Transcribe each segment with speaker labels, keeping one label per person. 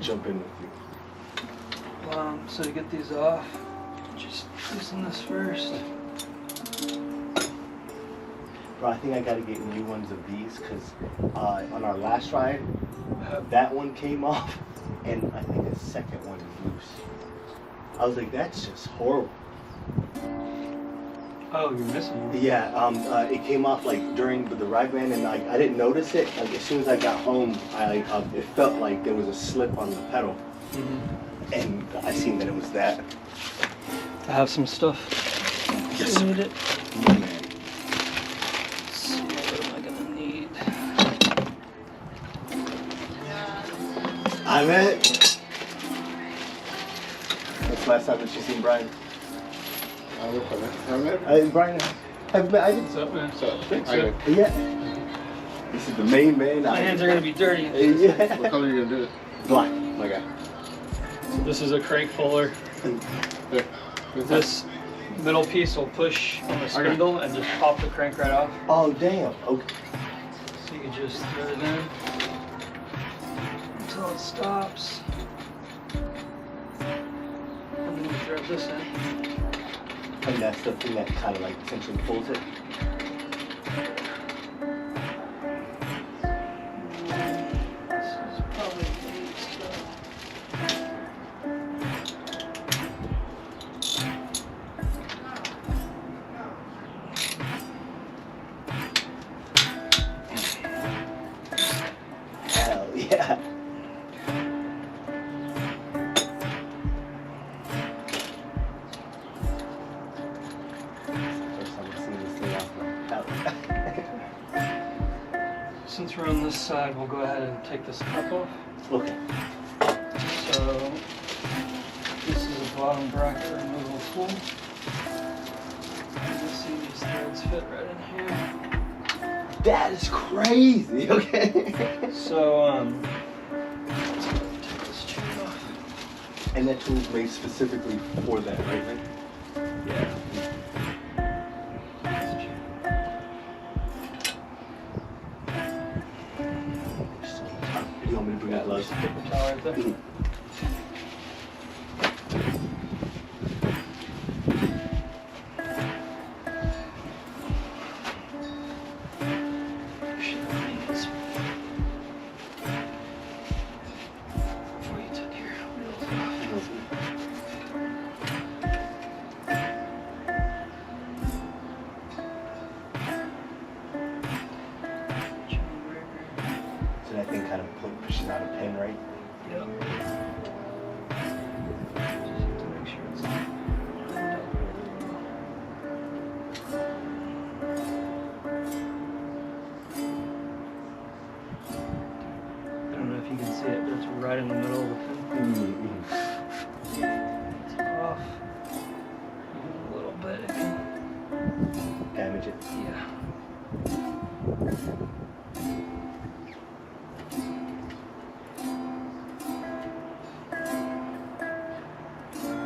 Speaker 1: jump in with you.
Speaker 2: So to get these off, just loosen this first.
Speaker 1: Bro, I think I gotta get new ones of these because on our last ride, that one came off, and I think the second one is loose. I was like, that's just horrible.
Speaker 2: Oh, you're missing one.
Speaker 1: Yeah, it came off like during the ride, man, and I didn't notice it. Like as soon as I got home, it felt like there was a slip on the pedal, and I seen that it was that.
Speaker 2: I have some stuff.
Speaker 1: Yes,
Speaker 2: You need it.
Speaker 1: Yeah, man.
Speaker 2: Let's see, what am I gonna need?
Speaker 1: I'm it. That's the last time that you seen Brian. Brian, have met? I did.
Speaker 2: What's up, man?
Speaker 3: So,
Speaker 1: Yeah. This is the main man.
Speaker 2: My hands are gonna be dirty.
Speaker 1: Yeah.
Speaker 3: what color are you gonna do it?
Speaker 1: Black, my guy.
Speaker 2: This is a crank puller.
Speaker 3: There.
Speaker 2: This middle piece will push on the spindle and just pop the crank right off.
Speaker 1: Oh damn. Okay.
Speaker 2: So you can just throw it in until it stops. And then you thread this in.
Speaker 1: And that's the thing that kind of like essentially pulls it.
Speaker 2: This is probably eight, so.
Speaker 1: Hell yeah.
Speaker 2: Since we're on this side, we'll go ahead and take this cup off.
Speaker 1: Okay.
Speaker 2: So this is a bottom bracket removal tool. You can see these threads fit right in here.
Speaker 1: That is crazy. Okay.
Speaker 2: So let's go take this chain off.
Speaker 1: And that tool's made specifically for that, right? Man?
Speaker 2: Yeah.
Speaker 1: You want me to bring that gloves?
Speaker 2: Paper towel right there. Before you took your wheels off.
Speaker 1: So that thing kind of pushes out a pin, right?
Speaker 2: Yep. Just have to make sure it's lined up really well. I don't know if you can see it, but it's right in the middle of the pin. It's off. Even a little bit, it can,
Speaker 1: Damage it.
Speaker 2: yeah.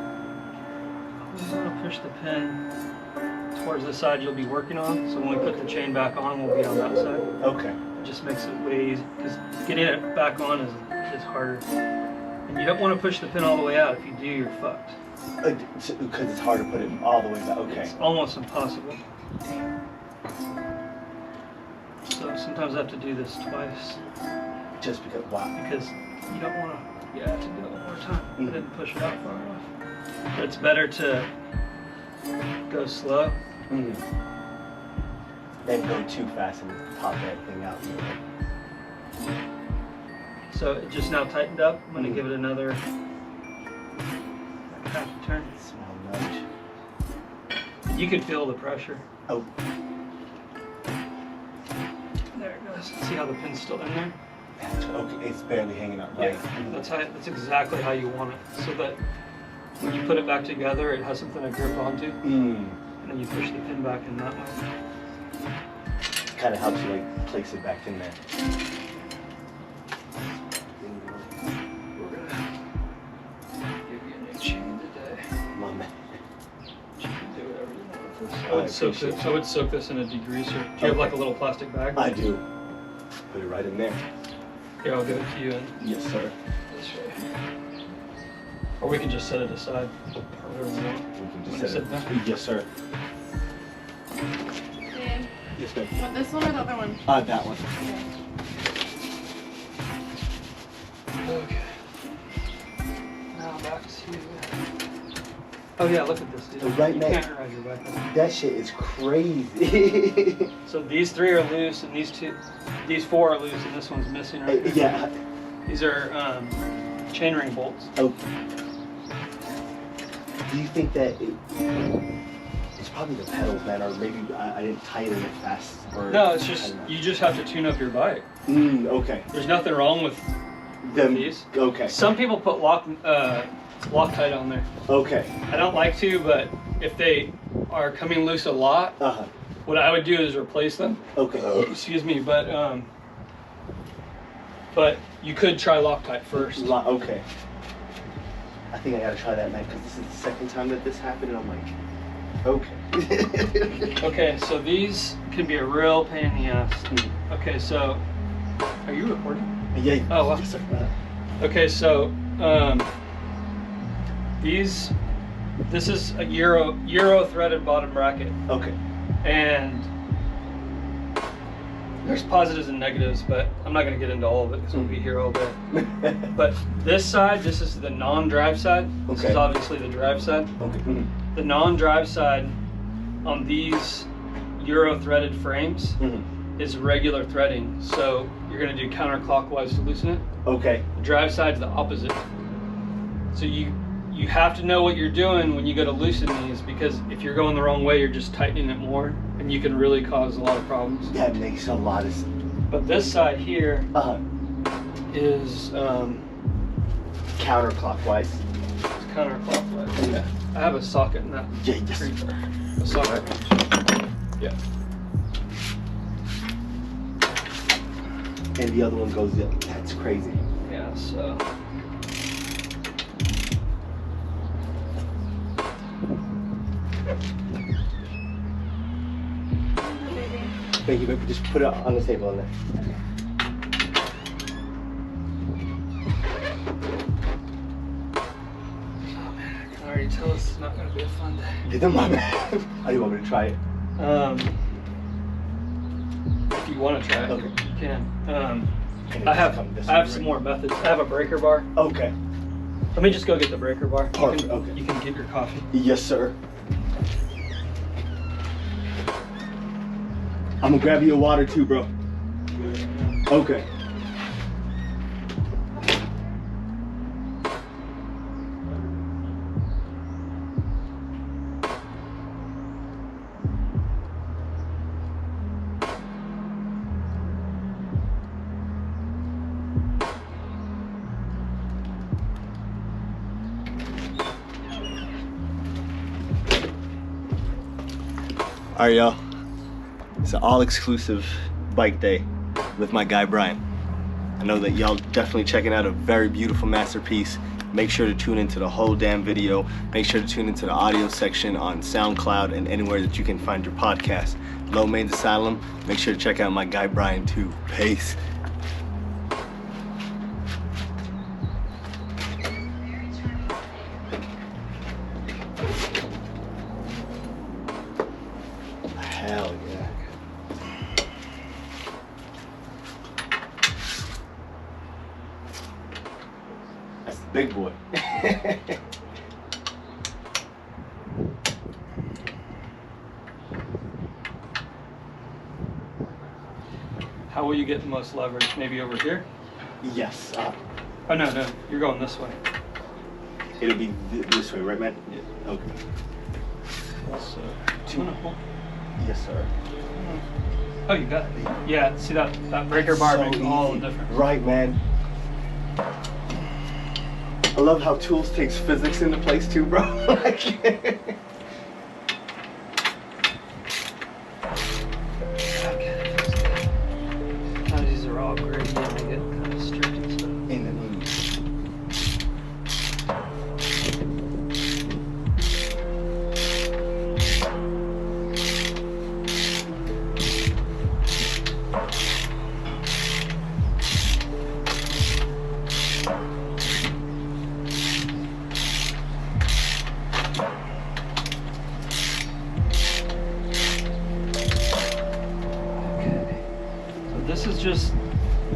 Speaker 2: You just want to push the pin towards the side you'll be working on, so when we put the chain back on, we'll be on that side.
Speaker 1: Okay.
Speaker 2: It just makes it way easy, because getting it back on is harder. And you don't want to push the pin all the way out. If you do, you're fucked.
Speaker 1: Because it's hard to put it all the way back. Okay.
Speaker 2: It's almost impossible. So sometimes I have to do this twice,
Speaker 1: Just because, wow.
Speaker 2: because you don't want to, you have to do it one more time. I didn't push it out far enough. But it's better to go slow.
Speaker 1: Then go too fast and pop that thing out.
Speaker 2: So it just now tightened up. I'm gonna give it another half a turn.
Speaker 1: Small nudge.
Speaker 2: You can feel the pressure.
Speaker 1: Oh.
Speaker 2: There it goes. See how the pin's still in there?
Speaker 1: Okay, it's barely hanging out right.
Speaker 2: Yeah, that's exactly how you want it. So that when you put it back together, it has something to grip onto. And then you push the pin back in that way.
Speaker 1: Kind of helps you like place it back in there.
Speaker 2: We're gonna give you a new chain today.
Speaker 1: My man.
Speaker 2: You can do whatever you want with this.
Speaker 1: I
Speaker 2: I would soak this in a degreaser. Do you have like a little plastic bag?
Speaker 1: I do. Put it right in there.
Speaker 2: Here, I'll give it to you and
Speaker 1: Yes, sir.
Speaker 2: this way. Or we can just set it aside. Or whatever we want.
Speaker 1: We can
Speaker 2: Wanna
Speaker 1: just set
Speaker 2: sit down?
Speaker 1: it. Yes, sir.
Speaker 4: Dan,
Speaker 1: Yes, ma'am.
Speaker 4: want this one or the other one?
Speaker 1: That one.
Speaker 2: Okay. Now back to. Oh yeah, look at this, dude.
Speaker 1: Right,
Speaker 2: You
Speaker 1: man.
Speaker 2: can't ride your bike.
Speaker 1: That shit is crazy.
Speaker 2: So these 3 are loose, and these 4 are loose, and this one's missing right here.
Speaker 1: Yeah.
Speaker 2: These are chainring bolts.
Speaker 1: Oh. Do you think that it's probably the pedals, man, or maybe I didn't tighten it fast? Or
Speaker 2: No, it's just you just have to tune up your bike.
Speaker 1: Okay.
Speaker 2: There's nothing wrong with these.
Speaker 1: Okay.
Speaker 2: Some people put Loctite on there.
Speaker 1: Okay.
Speaker 2: I don't like to, but if they are coming loose a lot, what I would do is replace them.
Speaker 1: Okay.
Speaker 2: Excuse me, but you could try Loctite first.
Speaker 1: Okay. I think I gotta try that, man, because this is the second time that this happened, and I'm like, okay.
Speaker 2: Okay, so these can be a real pain in the ass. Okay, so are you recording?
Speaker 1: Yeah.
Speaker 2: Oh, wow.
Speaker 1: Yes, sir.
Speaker 2: Okay, so this is a Euro threaded bottom bracket,
Speaker 1: Okay.
Speaker 2: and there's positives and negatives, but I'm not gonna get into all of it because we'll be here all day. But this side, this is the non-drive side. This
Speaker 1: Okay.
Speaker 2: is obviously the drive side.
Speaker 1: Okay.
Speaker 2: The non-drive side on these Euro threaded frames is regular threading, so you're gonna do counterclockwise to loosen it.
Speaker 1: Okay.
Speaker 2: The drive side's the opposite. So you have to know what you're doing when you go to loosen these, because if you're going the wrong way, you're just tightening it more, and you can really cause a lot of problems.
Speaker 1: That makes a lot of sense.
Speaker 2: But this side here is
Speaker 1: Counterclockwise.
Speaker 2: it's counterclockwise. Yeah. I have a socket in that.
Speaker 1: Yeah, yes.
Speaker 2: A socket. Yeah.
Speaker 1: And the other one goes in. That's crazy.
Speaker 2: Yeah, so.
Speaker 1: Thank you, baby. Just put it on the table on there.
Speaker 2: Oh man, I can already tell this is not going to be a fun day.
Speaker 1: Get them on. How do you want me to try it?
Speaker 2: If you want to try it,
Speaker 1: Okay.
Speaker 2: you can.
Speaker 1: Can it
Speaker 2: I
Speaker 1: just
Speaker 2: have
Speaker 1: come this way,
Speaker 2: some
Speaker 1: right?
Speaker 2: more methods. I have a breaker bar.
Speaker 1: Okay.
Speaker 2: Let me just go get the breaker bar.
Speaker 1: Perfect,
Speaker 2: You can,
Speaker 1: okay.
Speaker 2: you can get your coffee.
Speaker 1: Yes, sir. I'm gonna grab you a water too, bro. Okay. All right, y'all. It's an all-exclusive bike day with my guy Brian. I know that y'all definitely checking out a very beautiful masterpiece. Make sure to tune into the whole damn video. Make sure to tune into the audio section on SoundCloud and anywhere that you can find your podcast. Low Mains Asylum. Make sure to check out my guy Brian too. Peace. Hell yeah. That's the big boy.
Speaker 2: How will you get the most leverage? Maybe over here?
Speaker 1: Yes.
Speaker 2: Oh, no, you're going this way.
Speaker 1: It'll be this way, right, man?
Speaker 2: Yeah.
Speaker 1: Okay.
Speaker 2: So, do you want to hold?
Speaker 1: Yes, sir.
Speaker 2: Oh, you got it. Yeah, see that breaker bar
Speaker 1: So
Speaker 2: makes all the
Speaker 1: easy.
Speaker 2: difference.
Speaker 1: Right, man. I love how tools takes physics into place too, bro.
Speaker 2: Okay. Sometimes these are all gritty and they get kind of strict and stuff.
Speaker 1: In the mood.
Speaker 2: is just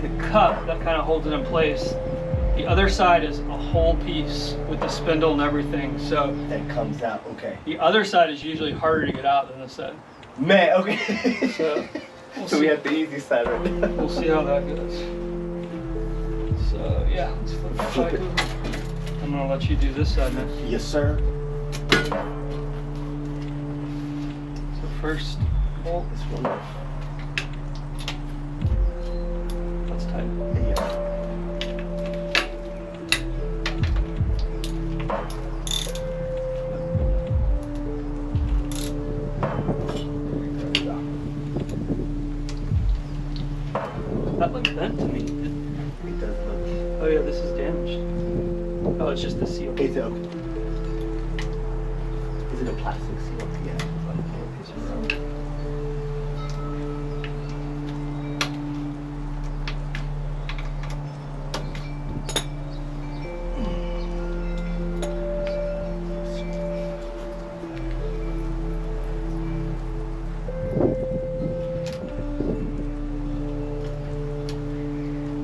Speaker 2: the cup that kind of holds it in place. The other side is a whole piece with the spindle and everything. So
Speaker 1: That comes out. Okay.
Speaker 2: the other side is usually harder to get out than this side.
Speaker 1: Man. Okay.
Speaker 2: So,
Speaker 1: So we have the easy side right now.
Speaker 2: we'll see how that goes. So yeah, let's flip the
Speaker 1: Flip
Speaker 2: bike
Speaker 1: it.
Speaker 2: over. I'm gonna let you do this side now.
Speaker 1: Yes, sir.
Speaker 2: So first bolt,
Speaker 1: This one.
Speaker 2: let's tighten.
Speaker 1: Yeah.
Speaker 2: That looked bent to me.
Speaker 1: It does look.
Speaker 2: Oh yeah, this is damaged. Oh, it's just the seal.
Speaker 1: Is it okay? Is it a plastic seal? Yeah.
Speaker 2: Piece of rubber.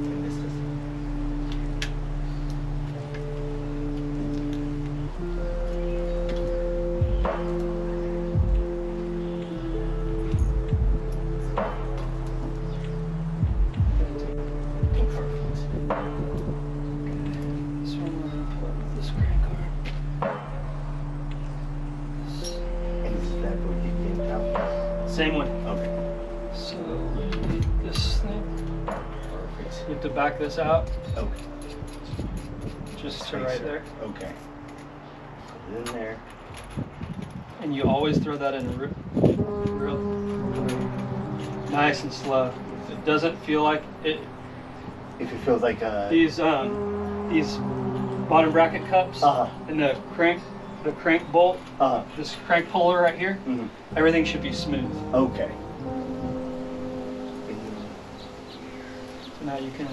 Speaker 1: And this is.
Speaker 2: This one we're gonna put with this crank arm.
Speaker 1: And this is that for getting out.
Speaker 2: Same one.
Speaker 1: Okay.
Speaker 2: So we need this thing.
Speaker 1: Perfect.
Speaker 2: You have to back this out
Speaker 1: Okay.
Speaker 2: just to right there.
Speaker 1: Okay. Put it in there.
Speaker 2: And you always throw that in real nice and slow. If it doesn't feel like it,
Speaker 1: If it feels like
Speaker 2: these bottom bracket cups and the crank bolt, this crank puller right here,
Speaker 1: mhm.
Speaker 2: everything should be smooth.
Speaker 1: Okay.
Speaker 2: So now you can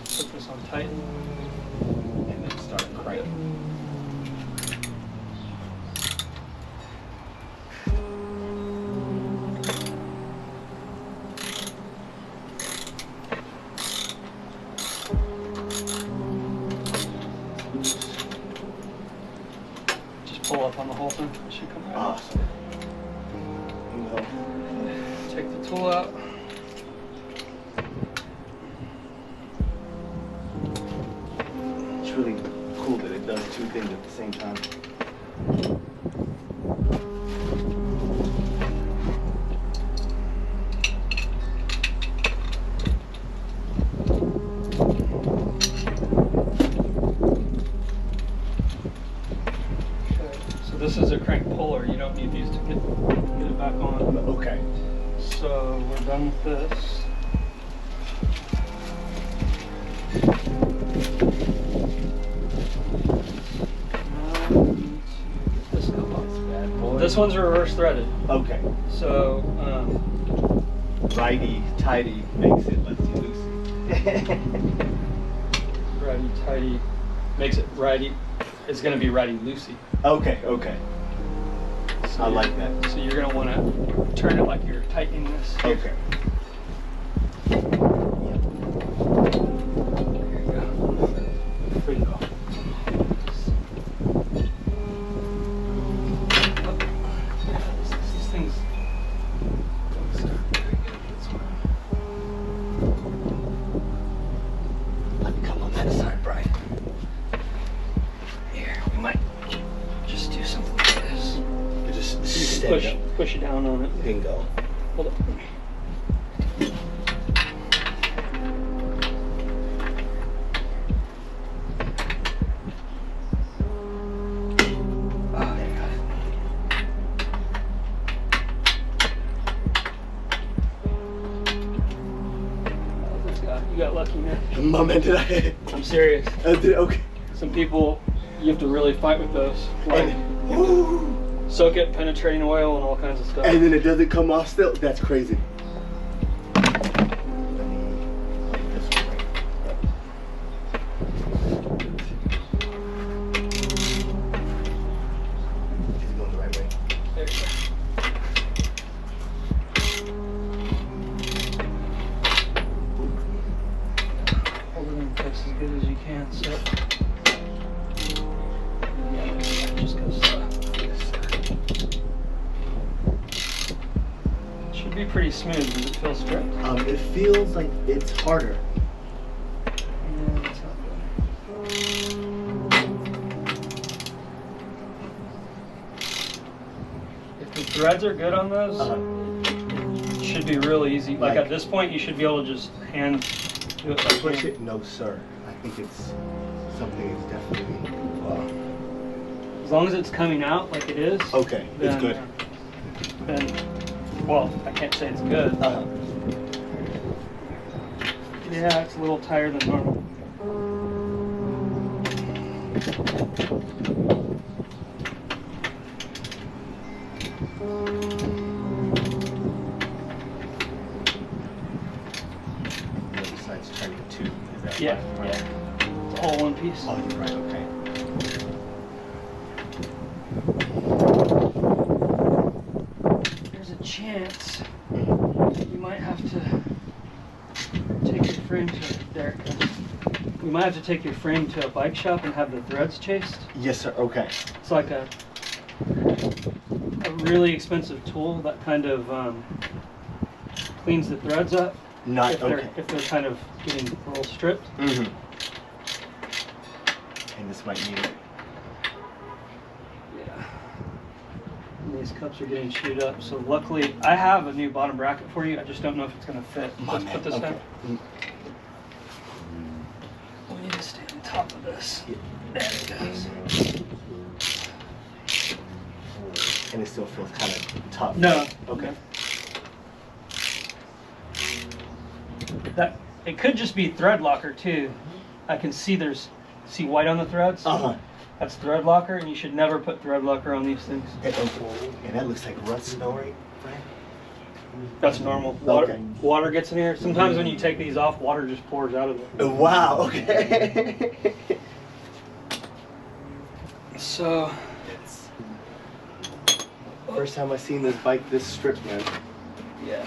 Speaker 2: put this on tighten.
Speaker 1: And then start cranking.
Speaker 2: Just pull up on the whole thing. It should come right off.
Speaker 1: Awesome. Well,
Speaker 2: Take the tool out.
Speaker 1: it's really cool that it does two things at the same time.
Speaker 2: Okay. So this is a crank puller. You don't need these to get it back on.
Speaker 1: Okay.
Speaker 2: So we're done with this. Now we need to get this cup off.
Speaker 1: Bad boy.
Speaker 2: This one's reverse threaded.
Speaker 1: Okay.
Speaker 2: So
Speaker 1: Righty tighty makes it lefty loosey.
Speaker 2: righty tighty makes it righty. It's going to be righty loosey.
Speaker 1: Okay. Okay.
Speaker 2: So
Speaker 1: I like that.
Speaker 2: So you're going to want to turn it like you're tightening this. Here.
Speaker 1: Okay.
Speaker 2: There you go.
Speaker 1: There you go.
Speaker 2: These things don't start very good. That's why.
Speaker 1: Let me come on that side, Brian.
Speaker 2: Here, we might just do something like this.
Speaker 1: You just
Speaker 2: You
Speaker 1: stand
Speaker 2: can
Speaker 1: up.
Speaker 2: push down on it.
Speaker 1: Bingo.
Speaker 2: Hold up.
Speaker 1: Ah, there you go.
Speaker 2: You got lucky, man.
Speaker 1: My man, did I?
Speaker 2: I'm serious.
Speaker 1: Okay.
Speaker 2: Some people, you have to really fight with those. Like,
Speaker 1: And, woo,
Speaker 2: soak it in penetrating oil and all kinds of stuff.
Speaker 1: and then it doesn't come off still. That's crazy. Is it going the right way?
Speaker 2: There you go. Should be pretty smooth. Does it feel stripped?
Speaker 1: It feels like it's harder.
Speaker 2: Yeah, it's not good. If the threads are good on those, it should be real easy. Like at this point, you should be able to just hand do it like
Speaker 1: Push
Speaker 2: that.
Speaker 1: it? No, sir. I think it's something is definitely.
Speaker 2: As long as it's coming out like it is.
Speaker 1: Okay, it's good.
Speaker 2: Then, well, I can't say it's good. Yeah, it's a little tighter than normal.
Speaker 1: The other side's turning too. Is that
Speaker 2: Yeah,
Speaker 1: right?
Speaker 2: yeah. It's all one piece.
Speaker 1: Oh, you're right. Okay.
Speaker 2: There's a chance you might have to take your frame to there. You might have to take your frame to a bike shop and have the threads chased.
Speaker 1: Yes, sir. Okay.
Speaker 2: It's like a really expensive tool that kind of cleans the threads up.
Speaker 1: Not
Speaker 2: if
Speaker 1: okay.
Speaker 2: they're kind of getting a little stripped.
Speaker 1: Mm-hmm. And this might need it.
Speaker 2: Yeah. And these cups are getting chewed up. So luckily, I have a new bottom bracket for you. I just don't know if it's going to fit. Let's put this down. We need to stay on top of this.
Speaker 1: Yeah.
Speaker 2: There it goes.
Speaker 1: And it still feels kind of tough.
Speaker 2: No.
Speaker 1: Okay.
Speaker 2: That it could just be thread locker too. I can see see white on the threads. That's thread locker, and you should never put thread locker on these things.
Speaker 1: And that looks like rust smell, right, Brian?
Speaker 2: That's normal. Water gets in here. Sometimes when you take these off, water just pours out of them.
Speaker 1: Wow. Okay.
Speaker 2: So.
Speaker 1: First time I seen this bike this stripped, man.
Speaker 2: Yeah.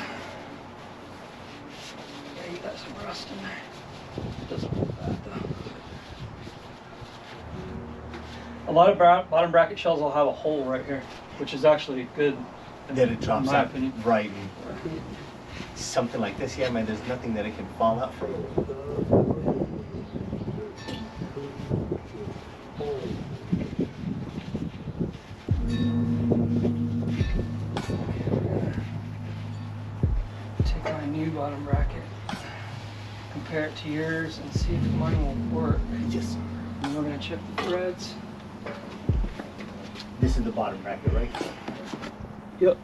Speaker 2: Yeah, you got some rust in there. It doesn't look bad though. A lot of bottom bracket shells will have a hole right here, which is actually good.
Speaker 1: That it drops
Speaker 2: in my
Speaker 1: out.
Speaker 2: opinion.
Speaker 1: Right. Something like this, yeah, man, there's nothing that it can fall out from.
Speaker 2: Take my new bottom bracket, compare it to yours, and see if mine will work.
Speaker 1: Yes.
Speaker 2: And we're gonna check the threads.
Speaker 1: This is the bottom bracket, right?
Speaker 2: Yep.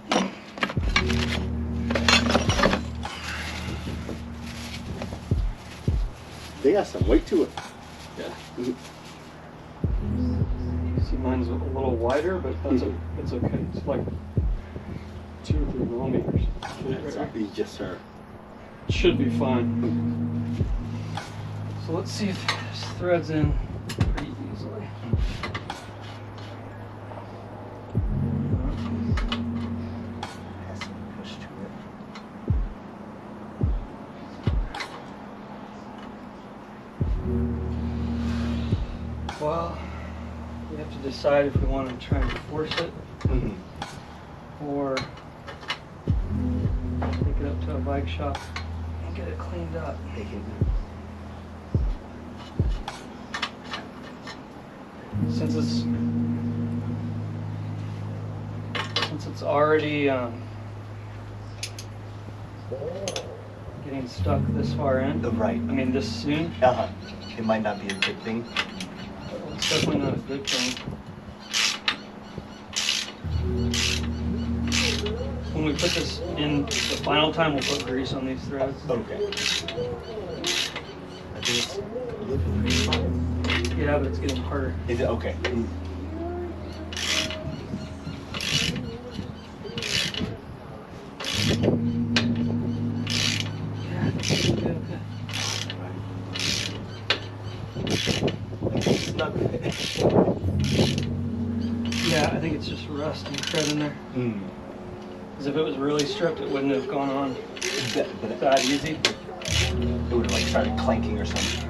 Speaker 1: They got some weight to it.
Speaker 2: Yeah.
Speaker 1: Mhm.
Speaker 2: See, mine's a little wider, but it's okay. It's like 2 or 3 millimeters.
Speaker 1: Yes, sir.
Speaker 2: Should be fine. So let's see if this threads in pretty easily.
Speaker 1: Has some push to it.
Speaker 2: Well, we have to decide if we want to try and force it or take it up to a bike shop and get it cleaned up.
Speaker 1: They can.
Speaker 2: Since it's already getting stuck this far in.
Speaker 1: Right.
Speaker 2: I mean, this soon.
Speaker 1: It might not be a good thing.
Speaker 2: It's definitely not a good thing. When we put this in the final time, we'll put grease on these threads.
Speaker 1: Okay. I think it's looking pretty fine.
Speaker 2: Yeah, but it's getting harder.
Speaker 1: Is it okay?
Speaker 2: Yeah, it's good.
Speaker 1: It's not good.
Speaker 2: Yeah, I think it's just rust and thread in there. Because if it was really stripped, it wouldn't have gone on that easy.
Speaker 1: It would have like started clanking or something.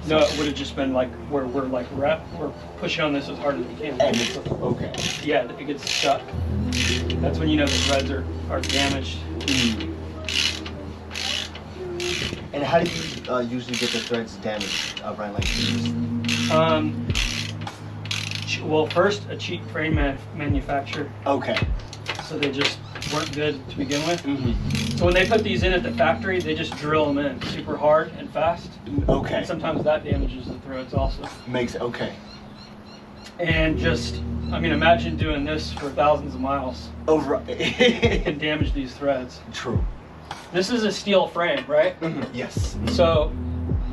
Speaker 2: No, it would have just been like we're pushing on this as hard as we can.
Speaker 1: And it's okay.
Speaker 2: Yeah, it gets stuck. That's when you know the threads are damaged.
Speaker 1: And how do you usually get the threads damaged, Brian? Like these?
Speaker 2: Well, first a cheap frame manufacturer.
Speaker 1: Okay.
Speaker 2: So they just weren't good to begin with.
Speaker 1: Mm-hmm.
Speaker 2: So when they put these in at the factory, they just drill them in super hard and fast.
Speaker 1: Okay.
Speaker 2: And sometimes that damages the threads also.
Speaker 1: Makes it okay.
Speaker 2: And just, I mean, imagine doing this for thousands of miles.
Speaker 1: Over.
Speaker 2: It can damage these threads.
Speaker 1: True.
Speaker 2: This is a steel frame, right?
Speaker 1: Mm-hmm. Yes.
Speaker 2: So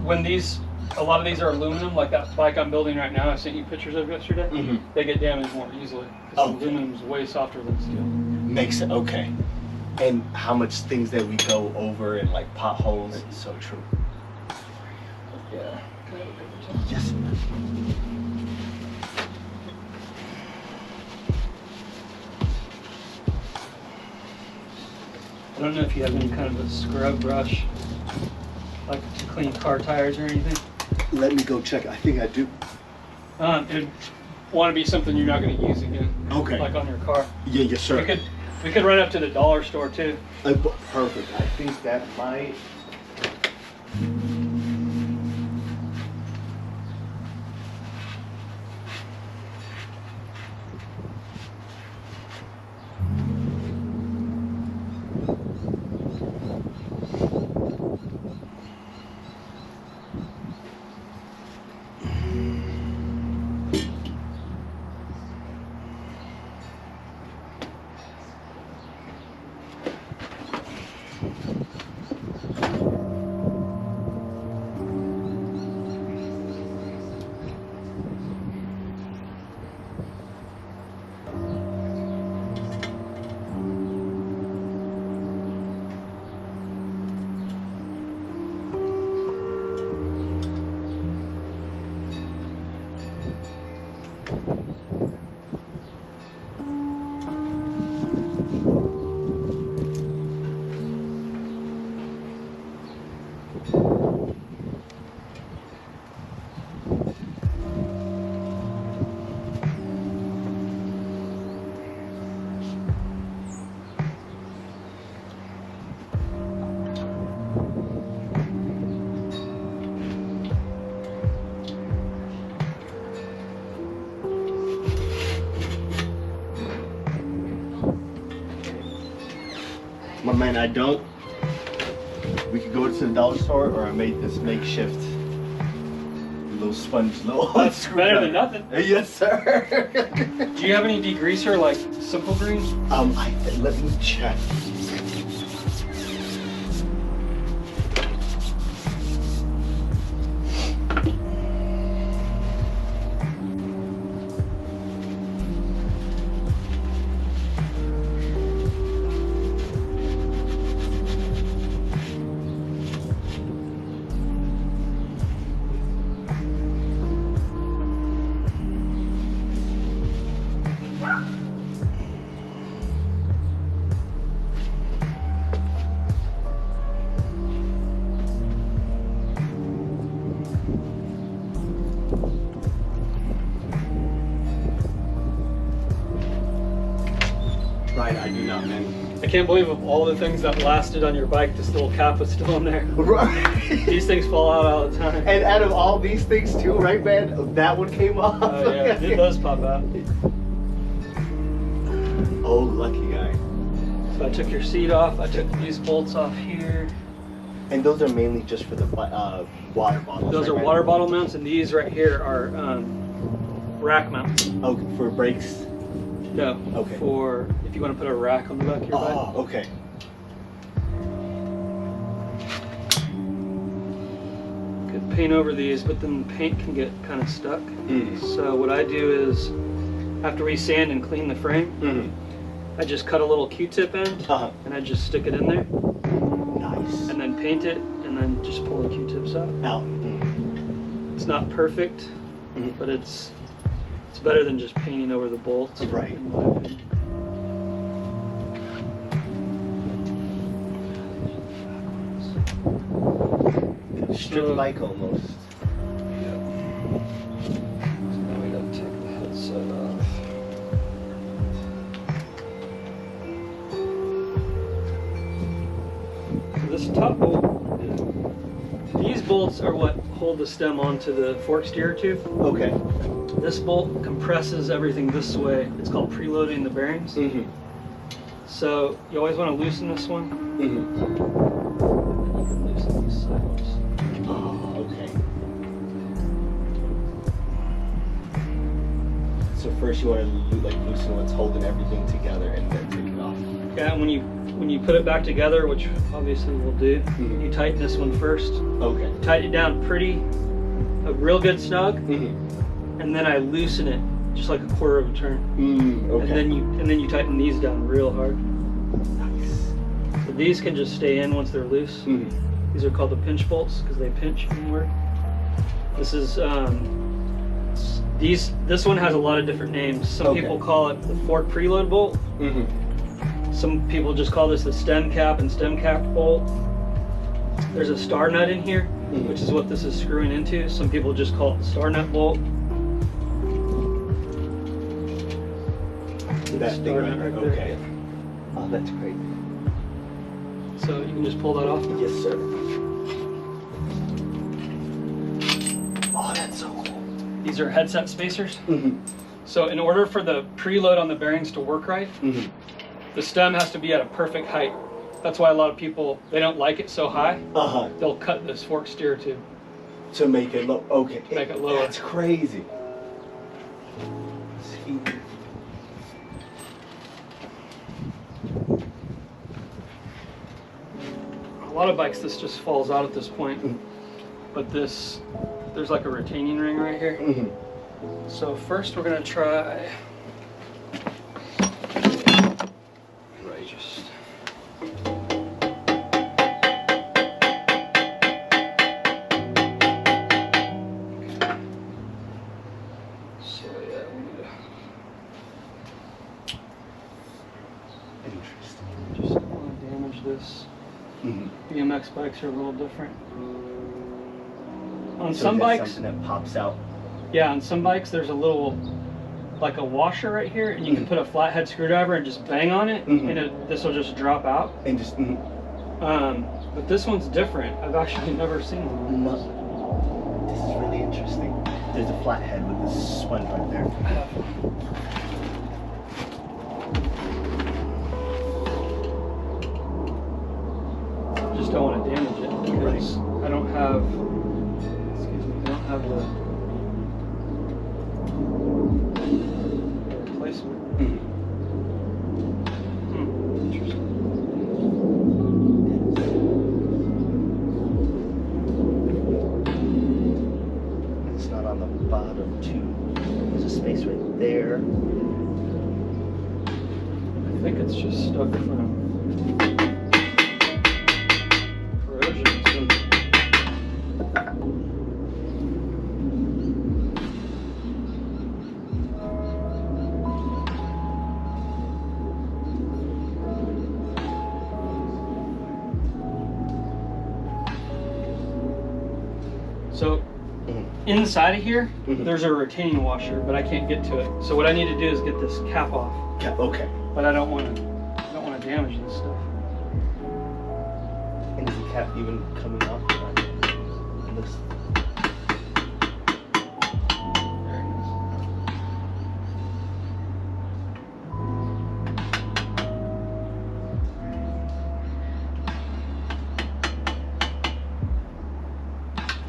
Speaker 2: when a lot of these are aluminum, like that bike I'm building right now, I sent you pictures of yesterday,
Speaker 1: Mm-hmm.
Speaker 2: they get damaged more easily. Because aluminum is way softer than steel.
Speaker 1: Makes it okay. And how much things that we go over and like potholes. It's so true.
Speaker 2: Yeah.
Speaker 1: Yes.
Speaker 2: I don't know if you have any kind of a scrub brush, like to clean car tires or anything.
Speaker 1: Let me go check. I think I do.
Speaker 2: It'd want to be something you're not going to use again.
Speaker 1: Okay.
Speaker 2: Like on your car.
Speaker 1: Yeah, yes, sir.
Speaker 2: We could run up to the dollar store too.
Speaker 1: Perfect. I think that might. My man, I don't. We could go to the dollar store, or I made this makeshift little sponge, little.
Speaker 2: That's better than nothing.
Speaker 1: Yes, sir.
Speaker 2: Do you have any degreaser like Simple Green?
Speaker 1: Let me check. Right, I do not, man.
Speaker 2: I can't believe of all the things that lasted on your bike, this little cap was still in there.
Speaker 1: Right.
Speaker 2: These things fall out all the time.
Speaker 1: And out of all these things too, right, man? That one came off.
Speaker 2: Oh yeah, did those pop out?
Speaker 1: Oh, lucky guy.
Speaker 2: So I took your seat off. I took these bolts off here.
Speaker 1: And those are mainly just for the water bottles.
Speaker 2: Those
Speaker 1: right,
Speaker 2: are
Speaker 1: man?
Speaker 2: water bottle mounts, and these right here are rack mounts.
Speaker 1: Oh, for brakes.
Speaker 2: No.
Speaker 1: Okay.
Speaker 2: For if you want to put a rack on the back of your bike.
Speaker 1: Oh, okay.
Speaker 2: Could paint over these, but then the paint can get kind of stuck.
Speaker 1: Mm.
Speaker 2: So what I do is, after we sand and clean the frame,
Speaker 1: Mm-hmm.
Speaker 2: I just cut a little Q-tip end,
Speaker 1: Uh-huh.
Speaker 2: and I just stick it in there,
Speaker 1: Nice.
Speaker 2: and then paint it, and then just pull the Q-tips out.
Speaker 1: Out. Mm.
Speaker 2: It's not perfect,
Speaker 1: Mhm.
Speaker 2: but it's better than just painting over the bolts.
Speaker 1: Right.
Speaker 2: in my opinion.
Speaker 1: Strip bike almost.
Speaker 2: So now we gotta take the headset off. this top bolt, these bolts are what hold the stem onto the fork steer tube.
Speaker 1: Okay.
Speaker 2: This bolt compresses everything this way. It's called preloading the bearings.
Speaker 1: Mm-hmm.
Speaker 2: So you always want to loosen this one.
Speaker 1: Mm-hmm.
Speaker 2: You can loosen these sides.
Speaker 1: Oh, okay. So first you want to loosen what's holding everything together and then take it off.
Speaker 2: Yeah, and when you put it back together, which obviously we'll do, you tighten this one first.
Speaker 1: Okay.
Speaker 2: Tighten it down a real good snug,
Speaker 1: Mm-hmm.
Speaker 2: and then I loosen it just like a quarter of a turn.
Speaker 1: Okay.
Speaker 2: And then you tighten these down real hard.
Speaker 1: Nice.
Speaker 2: So these can just stay in once they're loose.
Speaker 1: Mm-hmm.
Speaker 2: These are called the pinch bolts because they pinch inward. This is this one has a lot of different names. Some
Speaker 1: Okay.
Speaker 2: people call it the fork preload bolt.
Speaker 1: Mm-hmm.
Speaker 2: Some people just call this the stem cap and stem cap bolt. There's a star nut in here, which is what this is screwing into. Some people just call it the star nut bolt.
Speaker 1: That thing
Speaker 2: Star
Speaker 1: right
Speaker 2: nut
Speaker 1: there.
Speaker 2: right there.
Speaker 1: Okay. Oh, that's great.
Speaker 2: So you can just pull that off.
Speaker 1: Yes, sir. Oh, that's so cool.
Speaker 2: These are headset spacers.
Speaker 1: Mm-hmm.
Speaker 2: So in order for the preload on the bearings to work right,
Speaker 1: Mm-hmm.
Speaker 2: the stem has to be at a perfect height. That's why a lot of people, they don't like it so high.
Speaker 1: Uh-huh.
Speaker 2: They'll cut this fork steer tube.
Speaker 1: To make it low. Okay.
Speaker 2: Make it lower.
Speaker 1: That's crazy. See.
Speaker 2: A lot of bikes, this just falls out at this point. But this, there's like a retaining ring right here.
Speaker 1: Mm-hmm.
Speaker 2: So first we're gonna try, just so yeah, we need
Speaker 1: Interesting.
Speaker 2: to just don't want to damage this.
Speaker 1: Mm-hmm.
Speaker 2: BMX bikes are a little different. On
Speaker 1: So
Speaker 2: some
Speaker 1: that's
Speaker 2: bikes,
Speaker 1: something that pops out.
Speaker 2: yeah, on some bikes there's a little, like a washer right here, and you can put a flathead screwdriver and just bang on it, and this will just drop out.
Speaker 1: And just.
Speaker 2: But this one's different. I've actually never seen one.
Speaker 1: This is really interesting. There's a flathead with this sponge right there.
Speaker 2: Just don't want to damage it because I don't have. Excuse me. I don't have the replacement. Interesting.
Speaker 1: It's not on the bottom too. There's a space right there.
Speaker 2: I think it's just stuck from corrosion. So inside of here, there's a retaining washer, but I can't get to it. So what I need to do is get this cap off.
Speaker 1: Okay.
Speaker 2: But I don't want to damage this stuff.
Speaker 1: And is the cap even coming off? It looks.
Speaker 2: There it is.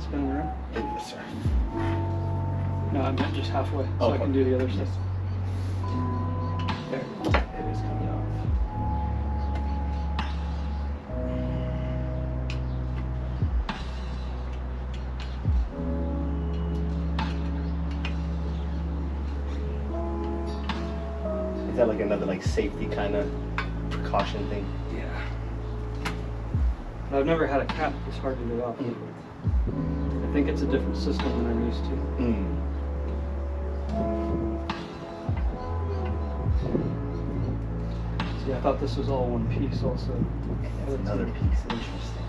Speaker 2: Spin it around.
Speaker 1: Yes, sir.
Speaker 2: No, I meant just halfway, so
Speaker 1: Oh,
Speaker 2: I can do the other side. There.
Speaker 1: It is coming off. Is that like another safety kind of precaution thing?
Speaker 2: Yeah. But I've never had a cap this hard to get off. I think it's a different system than I'm used to. See, I thought this was all one piece also.
Speaker 1: That's another piece. Interesting.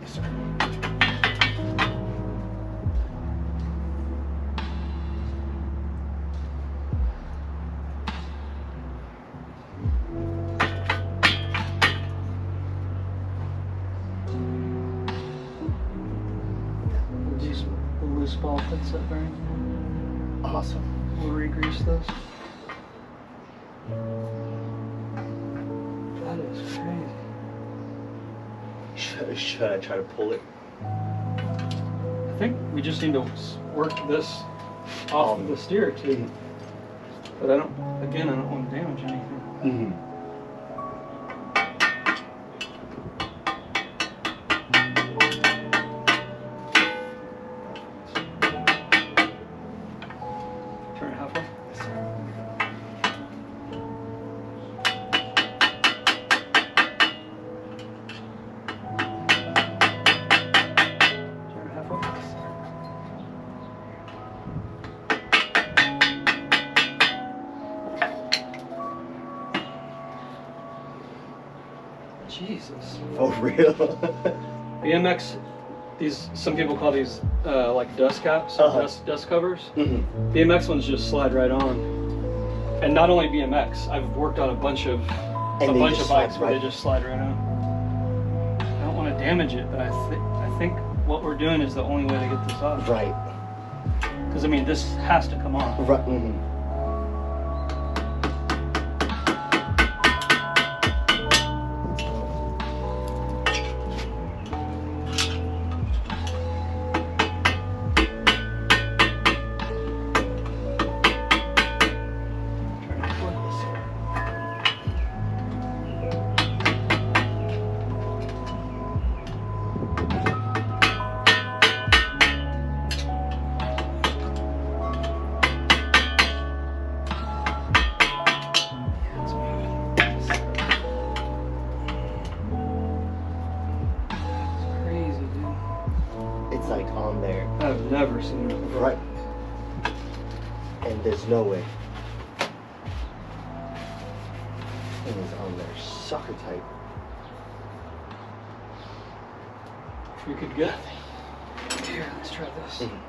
Speaker 1: Yes, sir.
Speaker 2: 12 headset bearing.
Speaker 1: Awesome.
Speaker 2: We'll re-grease those. That is crazy.
Speaker 1: Should I try to pull it?
Speaker 2: I think we just need to work this off of the steer too. But I don't want to damage anything.
Speaker 1: Mm-hmm.
Speaker 2: Turn it halfway. Turn it halfway. Jesus.
Speaker 1: For real?
Speaker 2: BMX, some people call these like dust caps, dust covers.
Speaker 1: Mm-hmm.
Speaker 2: BMX ones just slide right on. And not only BMX, I've worked on a bunch of bikes where they just slide right on. I don't want to damage it, but I think what we're doing is the only way to get this off.
Speaker 1: Right.
Speaker 2: Because I mean, this has to come off.
Speaker 1: Right. Mm-hmm. It's like on there.
Speaker 2: I've never seen it before.
Speaker 1: Right. And there's no way. It is on there. Sucker tight.
Speaker 2: If we could get here, let's try this.
Speaker 1: Mm-hmm.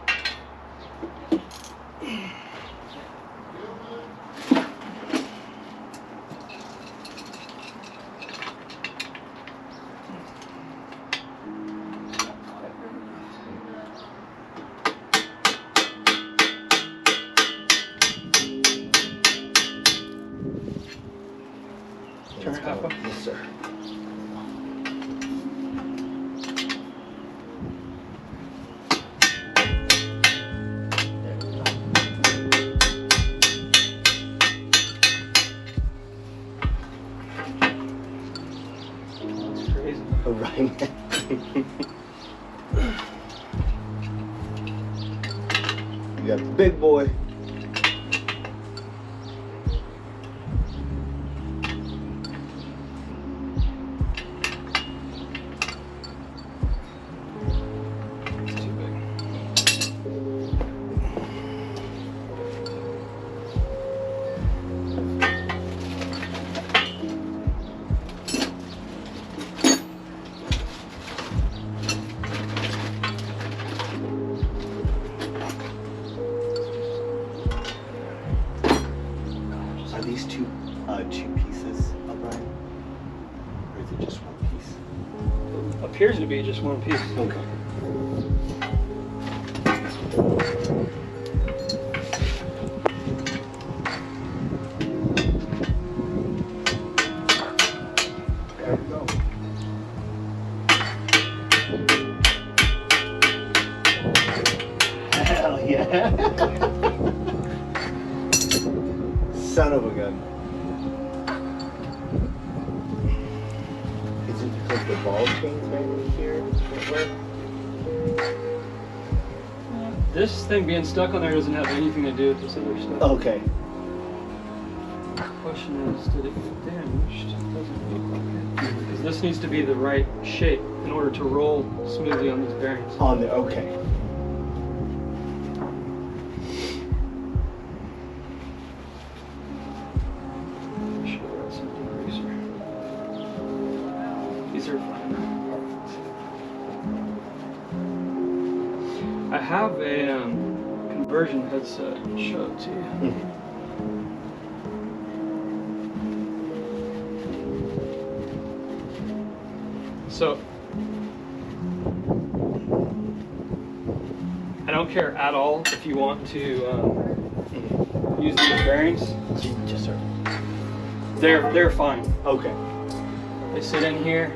Speaker 2: Turn it halfway.
Speaker 1: Yes, sir.
Speaker 2: That's crazy.
Speaker 1: Right. You got the big boy.
Speaker 2: It's too big.
Speaker 1: Are these two pieces, Brian? Or is it just one piece?
Speaker 2: Appears to be just one piece.
Speaker 1: Okay. There we go. Hell yeah. Son of a gun. Is it because the ball chain's right in here?
Speaker 2: This thing being stuck on there doesn't have anything to do with this other stuff.
Speaker 1: Okay.
Speaker 2: The question is, did it get damaged? It doesn't look like it. Because this needs to be the right shape in order to roll smoothly on these bearings.
Speaker 1: On there, okay.
Speaker 2: Should have got some degreaser. These are fine. I have a conversion headset. I'll show it to you. So, I don't care at all if you want to use these bearings.
Speaker 1: Yes, sir.
Speaker 2: They're fine.
Speaker 1: Okay.
Speaker 2: They sit in here.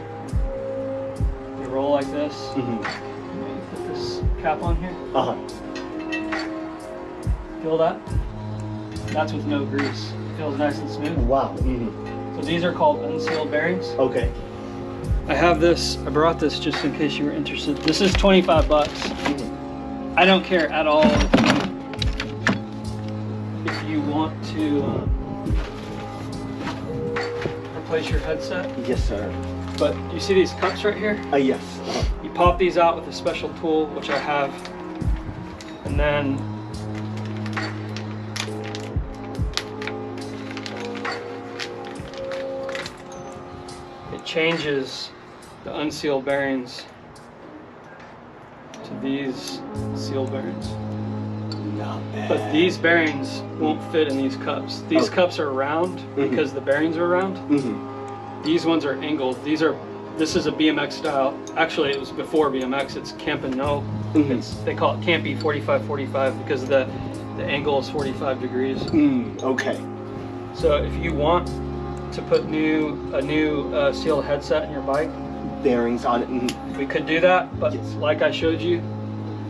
Speaker 2: They roll like this.
Speaker 1: Mm-hmm.
Speaker 2: Put this cap on here.
Speaker 1: Uh-huh.
Speaker 2: Feel that? That's with no grease. It feels nice and smooth.
Speaker 1: Wow. Mm-hmm.
Speaker 2: So these are called unsealed bearings.
Speaker 1: Okay.
Speaker 2: I have this. I brought this just in case you were interested. This is 25 bucks.
Speaker 1: Mm-hmm.
Speaker 2: I don't care at all if you want to replace your headset.
Speaker 1: Yes, sir.
Speaker 2: But you see these cups right here?
Speaker 1: Yes.
Speaker 2: You pop these out with a special tool, which I have, and then it changes the unsealed bearings to these sealed bearings.
Speaker 1: Not bad.
Speaker 2: But these bearings won't fit in these cups. These cups are round because the bearings are round.
Speaker 1: Mm-hmm.
Speaker 2: These ones are angled. This is a BMX style. Actually, it was before BMX. It's Campano.
Speaker 1: Mm-hmm.
Speaker 2: They call it Campy 45-45 because the angle is 45 degrees.
Speaker 1: Okay.
Speaker 2: So if you want to put a new sealed headset in your bike,
Speaker 1: Bearings on it.
Speaker 2: we could do that. But
Speaker 1: Yes.
Speaker 2: like I showed you,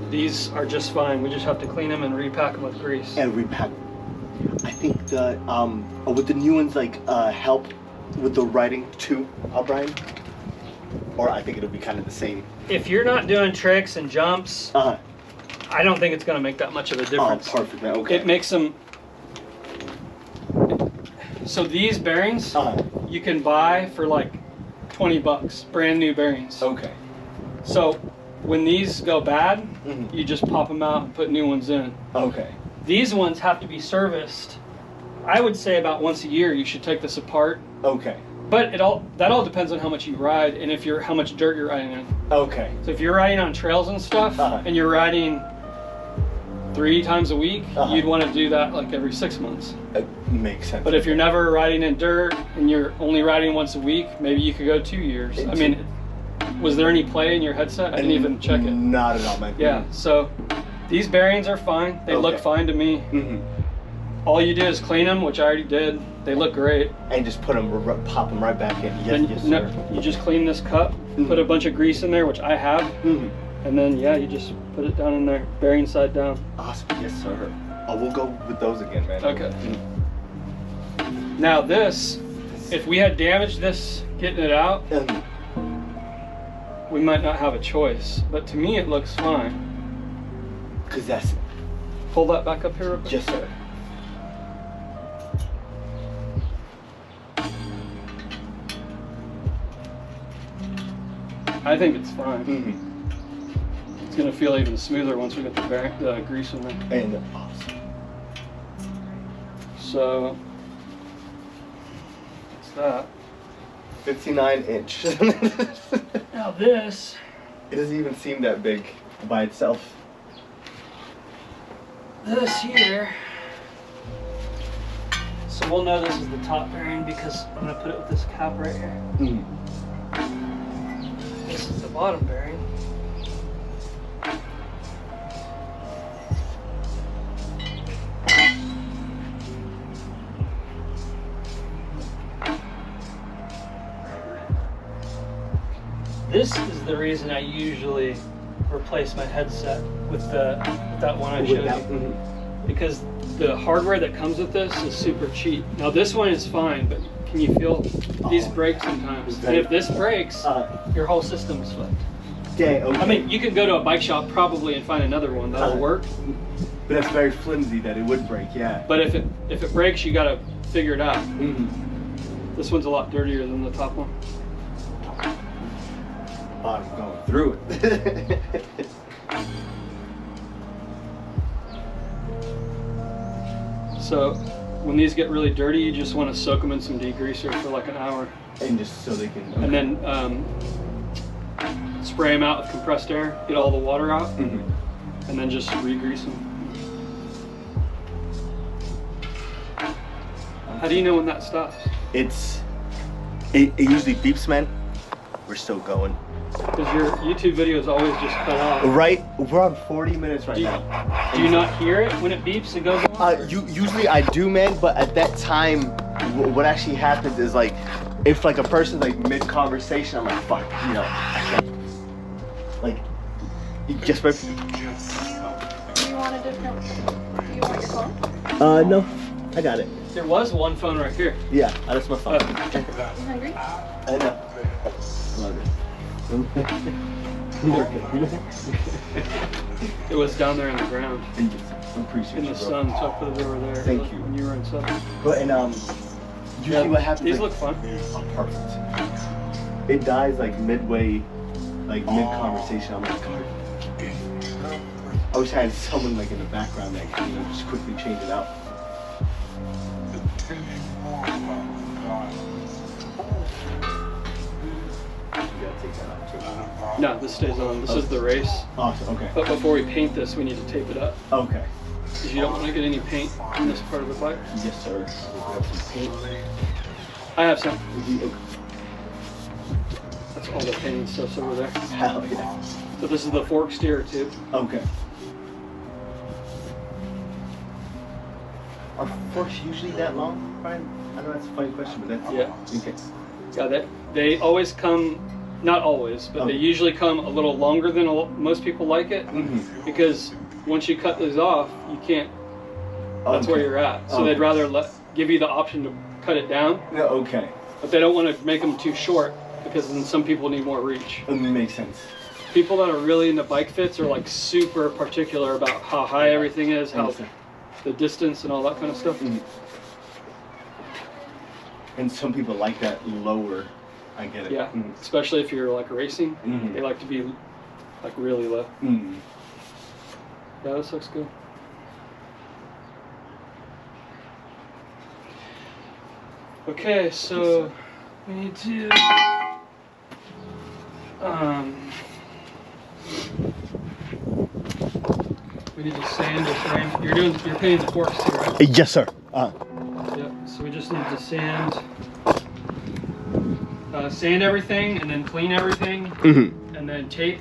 Speaker 2: these are just fine. We just have to clean them and repack them with grease.
Speaker 1: And repack. I think the would the new ones like help with the riding too, Brian? Or I think it'll be kind of the same.
Speaker 2: If you're not doing tricks and jumps,
Speaker 1: Uh-huh.
Speaker 2: I don't think it's going to make that much of a difference.
Speaker 1: Oh, perfect, man. Okay.
Speaker 2: It makes them. So these bearings you can buy for like 20 bucks, brand new bearings.
Speaker 1: Okay.
Speaker 2: So when these go bad,
Speaker 1: Mhm.
Speaker 2: you just pop them out and put new ones in.
Speaker 1: Okay.
Speaker 2: These ones have to be serviced. I would say about once a year you should take this apart.
Speaker 1: Okay.
Speaker 2: But that all depends on how much you ride and how much dirt you're riding in.
Speaker 1: Okay.
Speaker 2: So if you're riding on trails and stuff, and you're riding 3 times a week, you'd want to do that like every 6 months.
Speaker 1: Makes sense.
Speaker 2: But if you're never riding in dirt and you're only riding once a week, maybe you could go 2 years. I mean, was there any play in your headset? I didn't even check it.
Speaker 1: Not at all, man.
Speaker 2: Yeah, so these bearings are fine. They look fine to me.
Speaker 1: Mm-hmm.
Speaker 2: All you do is clean them, which I already did. They look great.
Speaker 1: And just pop them right back in. Yes, yes, sir.
Speaker 2: You just clean this cup, put a bunch of grease in there, which I have, and then you just put it down in there, bearing side down.
Speaker 1: Awesome. Yes, sir. Oh, we'll go with those again, man.
Speaker 2: Okay. Now this, if we had damaged this getting it out, we might not have a choice. But to me, it looks fine.
Speaker 1: Cause that's.
Speaker 2: Pull that back up here real quick.
Speaker 1: Yes, sir.
Speaker 2: I think it's fine.
Speaker 1: Mm-hmm.
Speaker 2: It's gonna feel even smoother once we get the grease in there.
Speaker 1: And awesome.
Speaker 2: So, what's that?
Speaker 1: 59 inch.
Speaker 2: Now this.
Speaker 1: It doesn't even seem that big by itself.
Speaker 2: This here. So we'll know this is the top bearing because I'm gonna put it with this cap right here.
Speaker 1: Mm.
Speaker 2: This is the bottom bearing. This is the reason I usually replace my headset with that one I showed you. Because the hardware that comes with this is super cheap. Now this one is fine, but can you feel these break sometimes? And if this breaks, your whole system's fucked.
Speaker 1: Okay.
Speaker 2: I mean, you could go to a bike shop probably and find another one that'll work.
Speaker 1: But it's very flimsy that it would break, yeah.
Speaker 2: But if it breaks, you gotta figure it out.
Speaker 1: Mm-hmm.
Speaker 2: This one's a lot dirtier than the top one.
Speaker 1: Bottom going through it.
Speaker 2: So when these get really dirty, you just want to soak them in some degreaser for like an hour.
Speaker 1: And just so they can. Okay.
Speaker 2: And then spray them out with compressed air, get all the water out, and then just re-grease them. How do you know when that stops?
Speaker 1: It usually beeps, man. We're still going.
Speaker 2: Because your YouTube videos always just cut off.
Speaker 1: Right, we're on 40 minutes right now.
Speaker 2: Do you not hear it when it beeps and goes on?
Speaker 1: Usually I do, man, but at that time, what actually happens is like, if like a person's like mid-conversation, I'm like, fuck, you know, I can't. Like, just by...
Speaker 4: Do you want a different, do you want your phone?
Speaker 1: No, I got it.
Speaker 2: There was one phone right here.
Speaker 1: Yeah, that's my phone.
Speaker 4: You hungry?
Speaker 1: I know. Love it.
Speaker 2: It was down there in the ground.
Speaker 1: I appreciate
Speaker 2: In
Speaker 1: you,
Speaker 2: the
Speaker 1: bro.
Speaker 2: sun, so I put it over there.
Speaker 1: Thank you.
Speaker 2: When you were in Southern.
Speaker 1: But usually what happens?
Speaker 2: These
Speaker 1: like,
Speaker 2: look fun.
Speaker 1: Oh, perfect. It dies like midway, like mid-conversation. I'm like, God. I wish I had someone like in the background that could, you know, just quickly change it out. You gotta take that out too.
Speaker 2: No, this stays on. This is the race.
Speaker 1: Awesome. Okay.
Speaker 2: But before we paint this, we need to tape it up.
Speaker 1: Okay.
Speaker 2: Because you don't want to get any paint in this part of the bike.
Speaker 1: Yes, sir. We'll grab some paint.
Speaker 2: I have some.
Speaker 1: Okay.
Speaker 2: That's all the painting stuff's over there.
Speaker 1: Hell yeah.
Speaker 2: So this is the fork steer tube.
Speaker 1: Okay. Are forks usually that long, Brian? I know that's a funny question, but that's...
Speaker 2: Yeah.
Speaker 1: Okay.
Speaker 2: Yeah, they always come, not always, but they usually come a little longer than most people like it.
Speaker 1: Mm-hmm.
Speaker 2: Because once you cut these off, you can't, that's where you're at. So they'd rather give you the option to cut it down.
Speaker 1: No, okay.
Speaker 2: But they don't want to make them too short because then some people need more reach.
Speaker 1: Makes sense.
Speaker 2: People that are really into bike fits are like super particular about how high everything is, how the distance and all that kind of stuff.
Speaker 1: Mm-hmm. And some people like that lower. I get it.
Speaker 2: Yeah,
Speaker 1: Mm-hmm.
Speaker 2: especially if you're like racing,
Speaker 1: Mhm.
Speaker 2: they like to be like really low.
Speaker 1: Mm.
Speaker 2: Yeah, this looks good. Okay, so we need to we need to sand this frame. You're painting the forks too, right?
Speaker 1: Yes, sir.
Speaker 2: Yep. So we just need to sand everything, and then clean everything,
Speaker 1: Mm-hmm.
Speaker 2: and then tape,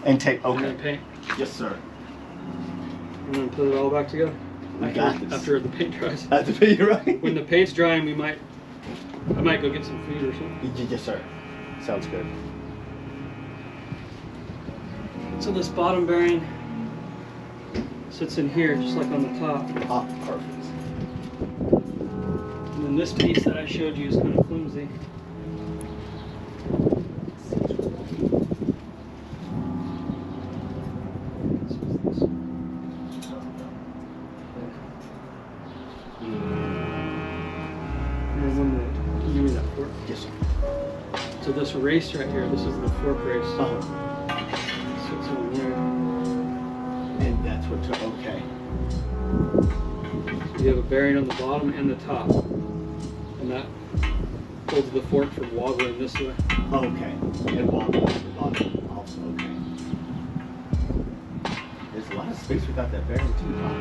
Speaker 1: And tape.
Speaker 2: and
Speaker 1: Okay.
Speaker 2: then paint,
Speaker 1: Yes, sir.
Speaker 2: and then put it all back together.
Speaker 1: We got this.
Speaker 2: After the paint dries.
Speaker 1: That's a bit right.
Speaker 2: When the paint's drying, I might go get some food or something.
Speaker 1: Yes, sir. Sounds good.
Speaker 2: So this bottom bearing sits in here, just like on the top.
Speaker 1: Perfect.
Speaker 2: And then this piece that I showed you is kind of flimsy. Give me that fork.
Speaker 1: Yes, sir.
Speaker 2: So this race right here, this is the fork race.
Speaker 1: Uh-huh.
Speaker 2: So it's on there.
Speaker 1: And that's what took. Okay.
Speaker 2: You have a bearing on the bottom and the top. And that holds the fork from wobbling this way.
Speaker 1: Okay. And wobble at the bottom also. Okay. There's a lot of space without that bearing too, huh?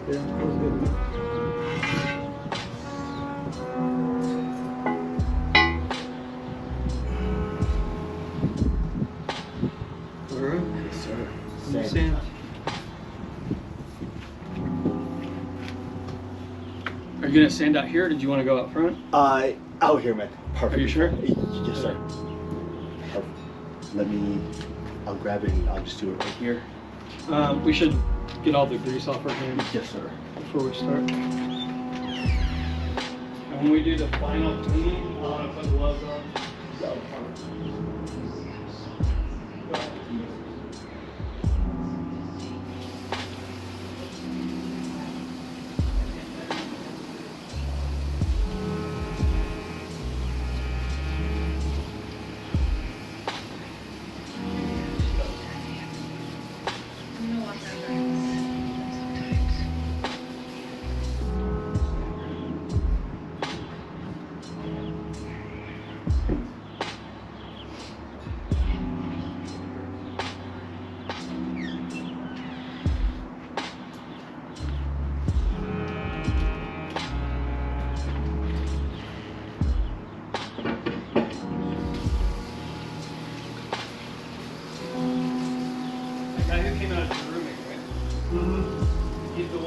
Speaker 2: Yeah, that was good. Alright.
Speaker 1: Yes, sir.
Speaker 2: Sand. Are you gonna sand out here or did you want to go out front?
Speaker 1: Out here, man. Perfect.
Speaker 2: Are you sure?
Speaker 1: Yes, sir. Perfect. I'll grab it and I'll just do it right here.
Speaker 2: We should get all the grease off our hands
Speaker 1: Yes, sir.
Speaker 2: before we start. And when we do the final cleaning, I want to put gloves on.
Speaker 1: Go.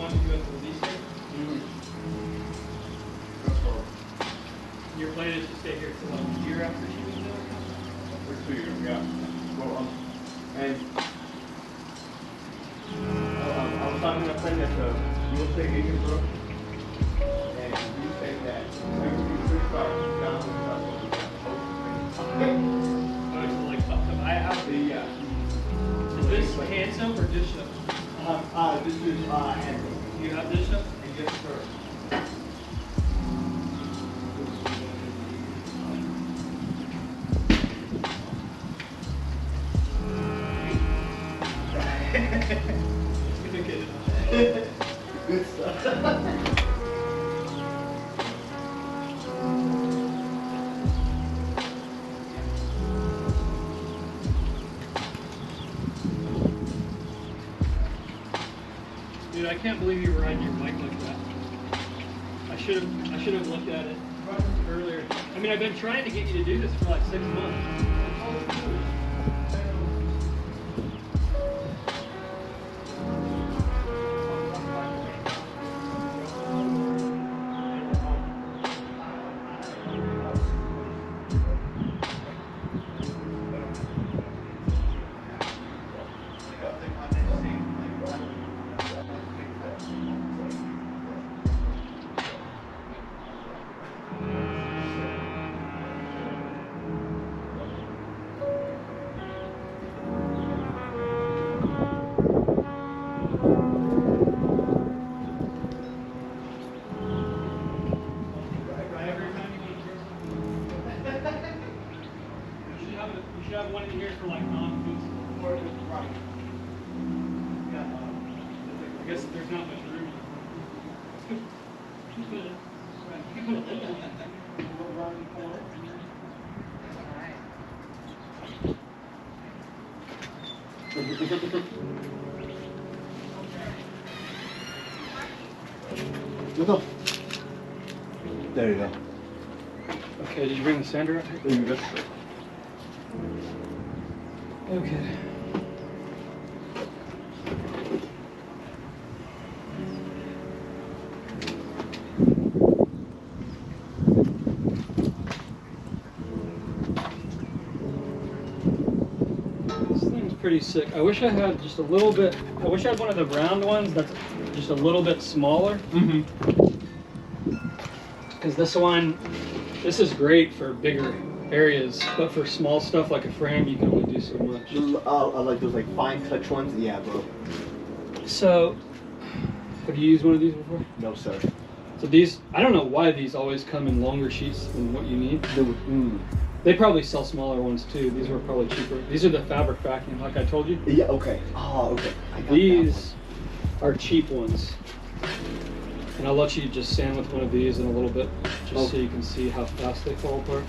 Speaker 2: want to go to the lease here? Your plan is to stay here till like a year after she moves out?
Speaker 3: For 2 years, yeah. Well, and I was talking to a friend that's a real estate agent, bro. And he said that everything should start down and stuff.
Speaker 2: Oh, it's like up to my house?
Speaker 3: Yeah.
Speaker 2: Is this hand soap or dish soap?
Speaker 3: This is hand soap.
Speaker 2: You have dish soap?
Speaker 3: Yes, sir. Good stuff.
Speaker 2: Dude, I can't believe you were riding your bike like that. I should have looked at it earlier. I mean, I've been trying to get you to do this for like 6 months. You should have one in here for like non-food. Right. I guess there's not much room.
Speaker 1: Look. There you go.
Speaker 2: Okay, did you bring the sander up?
Speaker 1: Yes.
Speaker 2: Okay. This thing's pretty sick. I wish I had just a little bit. I wish I had one of the round ones that's just a little bit smaller. Because this is great for bigger areas, but for small stuff like a frame, you can only do so much.
Speaker 1: I like those like fine touch ones. Yeah, bro.
Speaker 2: So, have you used one of these before?
Speaker 1: No, sir.
Speaker 2: So these, I don't know why these always come in longer sheets than what you need. They probably sell smaller ones too. These were probably cheaper. These are the fabric vacuum, like I told you.
Speaker 1: Yeah. Okay. Oh, okay. I got
Speaker 2: These are cheap ones. And I'll let you just sand with one of these in a little bit, just so you can see how fast they fall apart.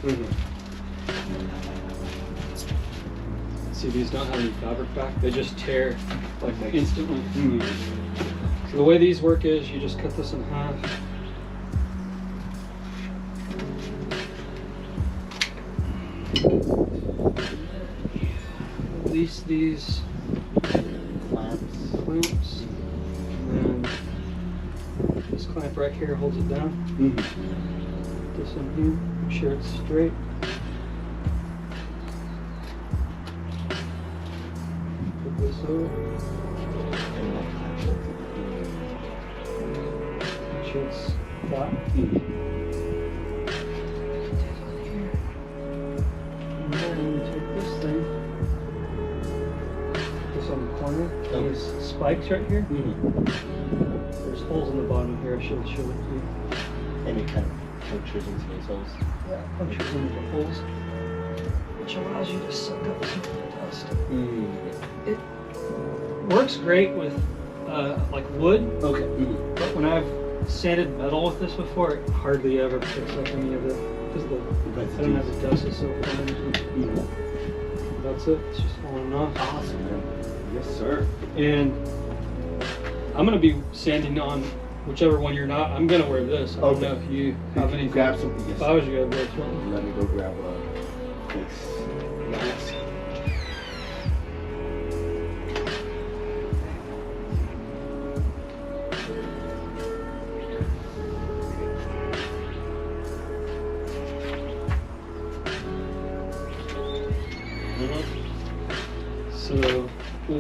Speaker 2: See, these don't have any fabric back. They just tear like instantly. So the way these work is you just cut this in half. Release these clamps. And then this clamp right here holds it down. This in here, make sure it's straight. Put this over. Make sure it's flat. And then you take this thing, put this on the corner. These spikes right here. There's holes in the bottom here. I should show it to you.
Speaker 1: And it kind of punctures into those holes.
Speaker 2: Yeah, punctures into the holes, which allows you to suck up some of the dust. It works great with like wood.
Speaker 1: Okay.
Speaker 2: But when I've sanded metal with this before, it hardly ever picks up any of it because I don't have the dust is so fine. That's it. It's just on and off.
Speaker 1: Awesome, man. Yes, sir.
Speaker 2: And I'm gonna be sanding on whichever one you're not. I'm gonna wear this. I don't know if you have any.
Speaker 1: Grab something.
Speaker 2: If I was you, I'd wear this one.
Speaker 1: Let me go grab a face mask.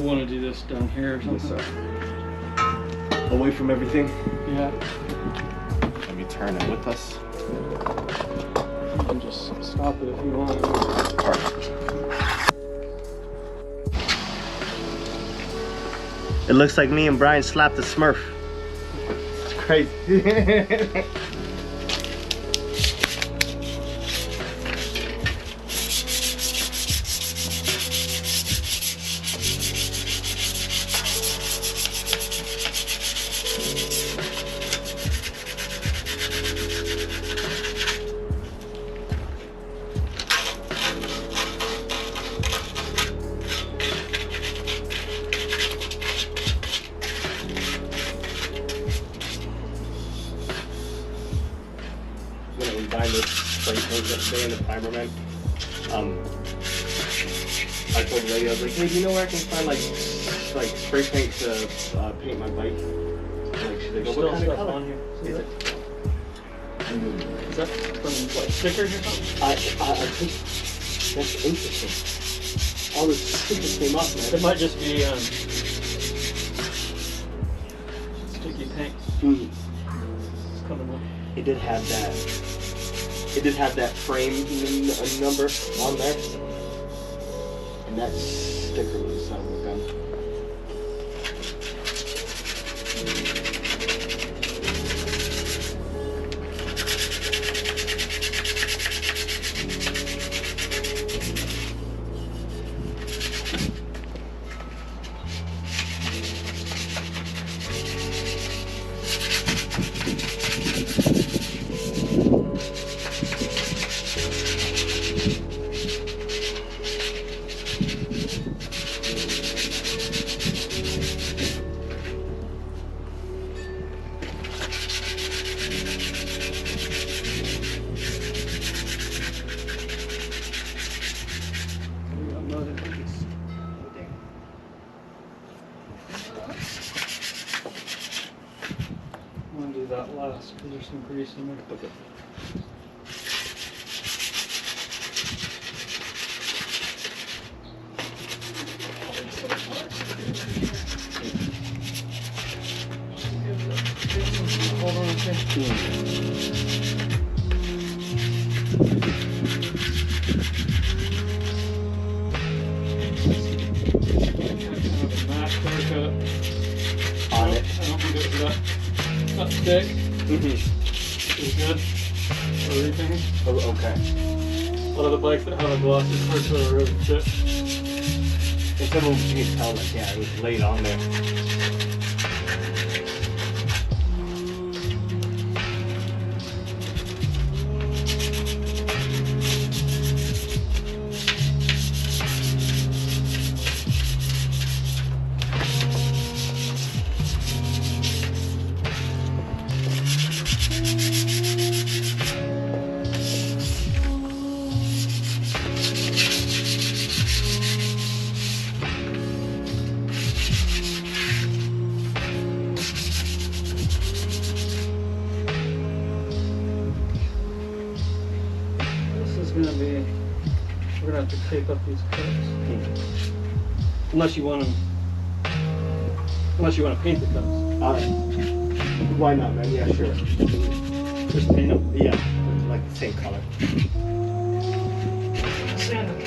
Speaker 2: want to do this down here or something.
Speaker 1: Yes, sir. Away from everything.
Speaker 2: Yeah.
Speaker 1: Let me turn it with us.
Speaker 2: You can just stop it if you want.
Speaker 1: Perfect. It looks like me and Brian slapped a Smurf. It's crazy. When I was buying this spray paint yesterday in the Primer Man, I told the lady, I was like, hey, do you know where I can find like spray paint to paint my bike? Like, she's like,
Speaker 2: There's
Speaker 1: oh, what kind
Speaker 2: still
Speaker 1: of
Speaker 2: stuff
Speaker 1: color
Speaker 2: on here.
Speaker 1: is it?
Speaker 2: Is that from like stickers or something?
Speaker 1: I think that's interesting. All the stickers came off, man.
Speaker 2: It might just be sticky paint. It's coming up.
Speaker 1: It did have that. It did have that frame number on there, and that sticker was son of a gun.
Speaker 2: I'm gonna do that last because there's some grease in there.
Speaker 1: Okay.
Speaker 2: Hold on a second. Matte clear coat.
Speaker 1: On it.
Speaker 2: I don't think it was that thick. It's good. Everything.
Speaker 1: Oh, okay.
Speaker 2: A lot of the bikes that have a glossy parts are really shit.
Speaker 1: And some of them you can tell, like, yeah, it was laid on there.
Speaker 2: We're gonna have to tape up these cuts. Unless you want them. Unless you want to paint the cuts.
Speaker 1: Why not, man? Yeah, sure.
Speaker 2: Just paint them.
Speaker 1: Yeah, like the same color.
Speaker 2: Sand them.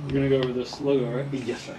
Speaker 2: We're gonna go over this logo, right?
Speaker 1: Yes, sir.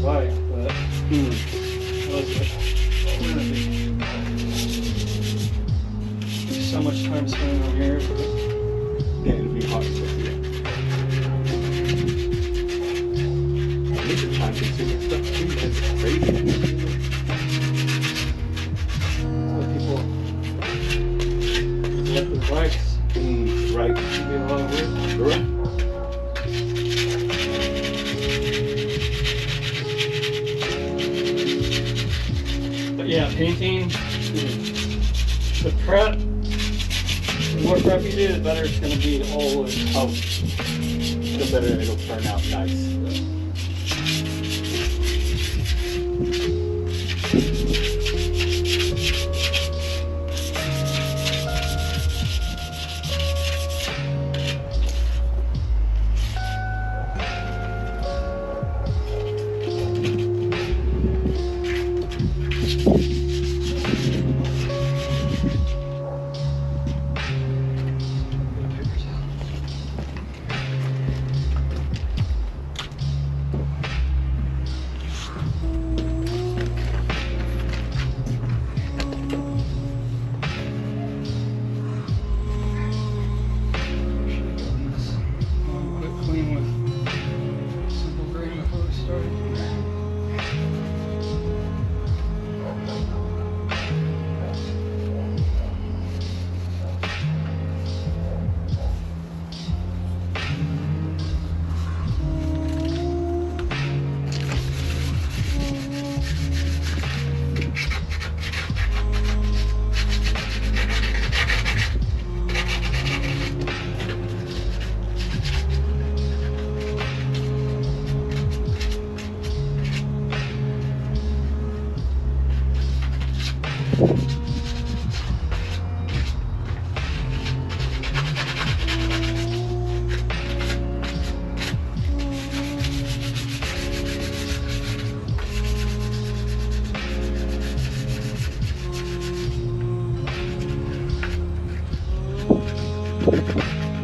Speaker 2: bike, but was it? So much time spent on here.
Speaker 1: Yeah, it'd be hard to do. These are time consuming stuff too. That's crazy.
Speaker 2: What people let their bikes.
Speaker 1: Right.
Speaker 2: Should be a lot of work.
Speaker 1: Right.
Speaker 2: But yeah, painting, the prep, the more prep you do, the better it's going to be all wood.
Speaker 1: Oh, the better it'll turn out nice.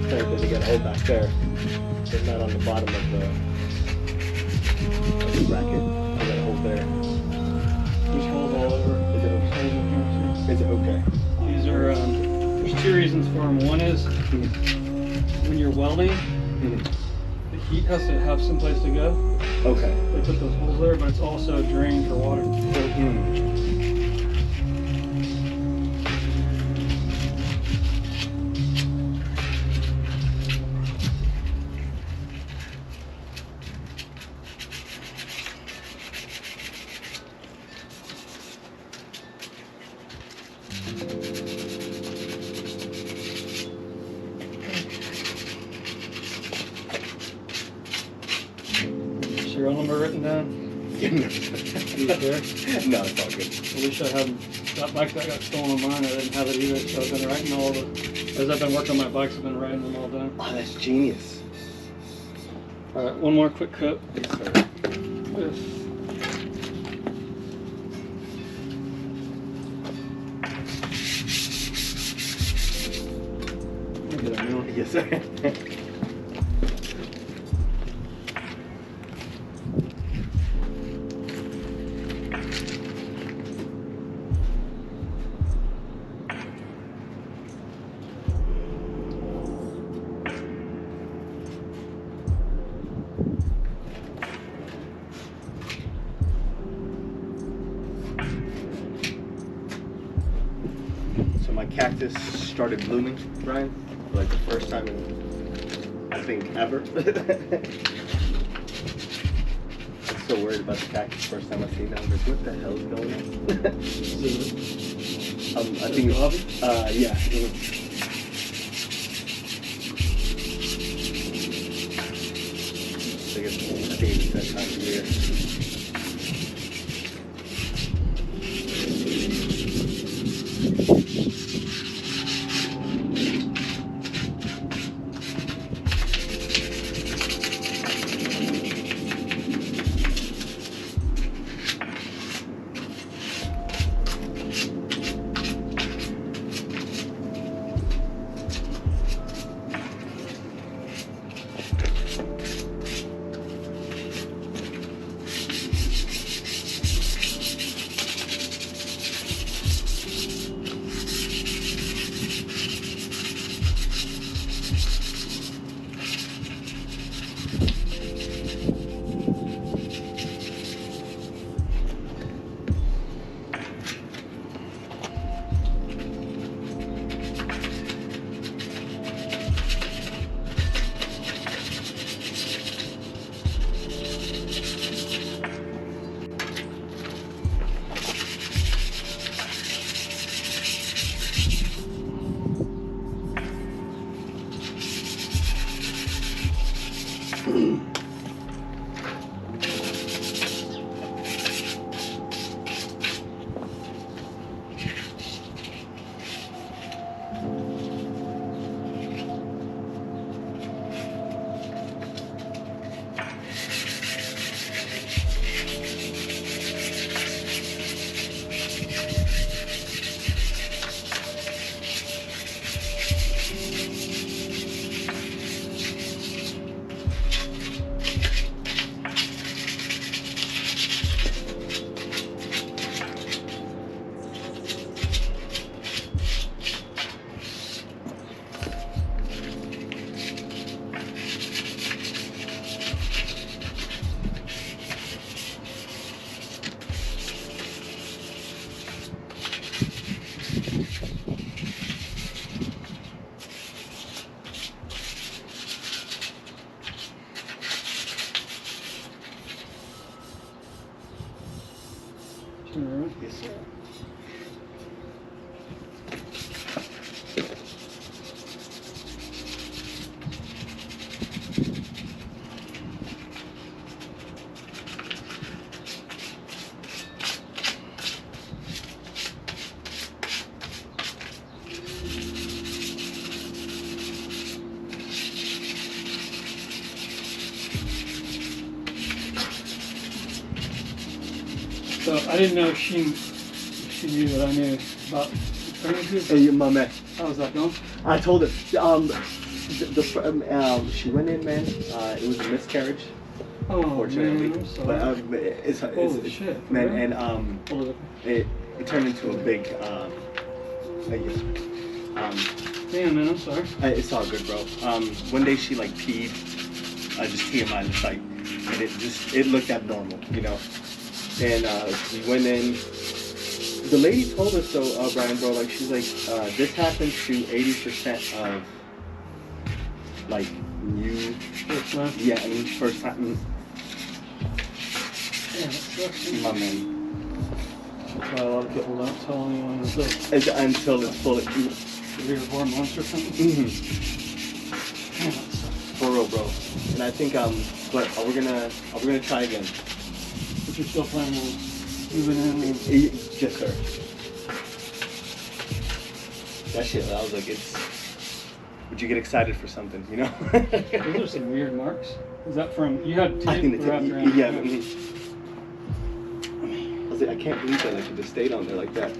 Speaker 1: Because you got a hole back there. It's not on the bottom of the bracket. You got a hole there.
Speaker 2: There's holes all over.
Speaker 1: Is it okay? Is it okay?
Speaker 2: These are, there's two reasons for them. One is when you're welding, the heat has to have some place to go.
Speaker 1: Okay.
Speaker 2: They put those holes there, but it's also a drain for water. Serial number written down?
Speaker 1: No,
Speaker 2: You there?
Speaker 1: it's all good.
Speaker 2: I wish I had that bike that got stolen on mine. I didn't have it either, so I've been writing all the. As I've been working on my bikes, I've been writing them all down.
Speaker 1: Oh, that's genius.
Speaker 2: All right, one more quick coat.
Speaker 1: Yes, sir.
Speaker 2: With get a new one.
Speaker 1: Yes, sir. So my cactus started blooming, Brian, like the first time in, I think, ever. I'm so worried about the cactus first time I seen it. I was like, what the hell is going on? I think it's, yeah. I think it's that time of year.
Speaker 2: Turn around.
Speaker 1: Yes, sir.
Speaker 2: So I didn't know if she knew what I knew about pregnancy.
Speaker 1: Hey, my man.
Speaker 2: How's that going?
Speaker 1: I told her. She went in, man. It was a miscarriage,
Speaker 2: Oh,
Speaker 1: unfortunately.
Speaker 2: man, I'm sorry.
Speaker 1: But it's
Speaker 2: Holy shit,
Speaker 1: man,
Speaker 2: really?
Speaker 1: and
Speaker 2: Hold it.
Speaker 1: it turned into a big
Speaker 2: Damn, man, I'm sorry.
Speaker 1: it's all good, bro. One day she like peed, just TMI in the site, and it looked abnormal, you know. And we went in. The lady told us though, Brian, bro, like she's like, this happens to 80% of like new,
Speaker 2: First time.
Speaker 1: yeah, I mean first time.
Speaker 2: Yeah, that sucks.
Speaker 1: My man.
Speaker 2: That's why a lot of people don't tell anyone until
Speaker 1: Until it's fully.
Speaker 2: 3 or 4 months or something.
Speaker 1: Mm-hmm.
Speaker 2: Damn, that sucks.
Speaker 1: For real, bro. And I think but we're gonna try again.
Speaker 2: But you're still planning on moving in? And...
Speaker 1: Yes, sir. That shit, I was like, would you get excited for something, you know?
Speaker 2: Those are some weird marks. Is that from, you had
Speaker 1: I think
Speaker 2: tape
Speaker 1: it's,
Speaker 2: wrapped around
Speaker 1: yeah,
Speaker 2: your neck.
Speaker 1: I was like, I can't believe that like it just stayed on there like that.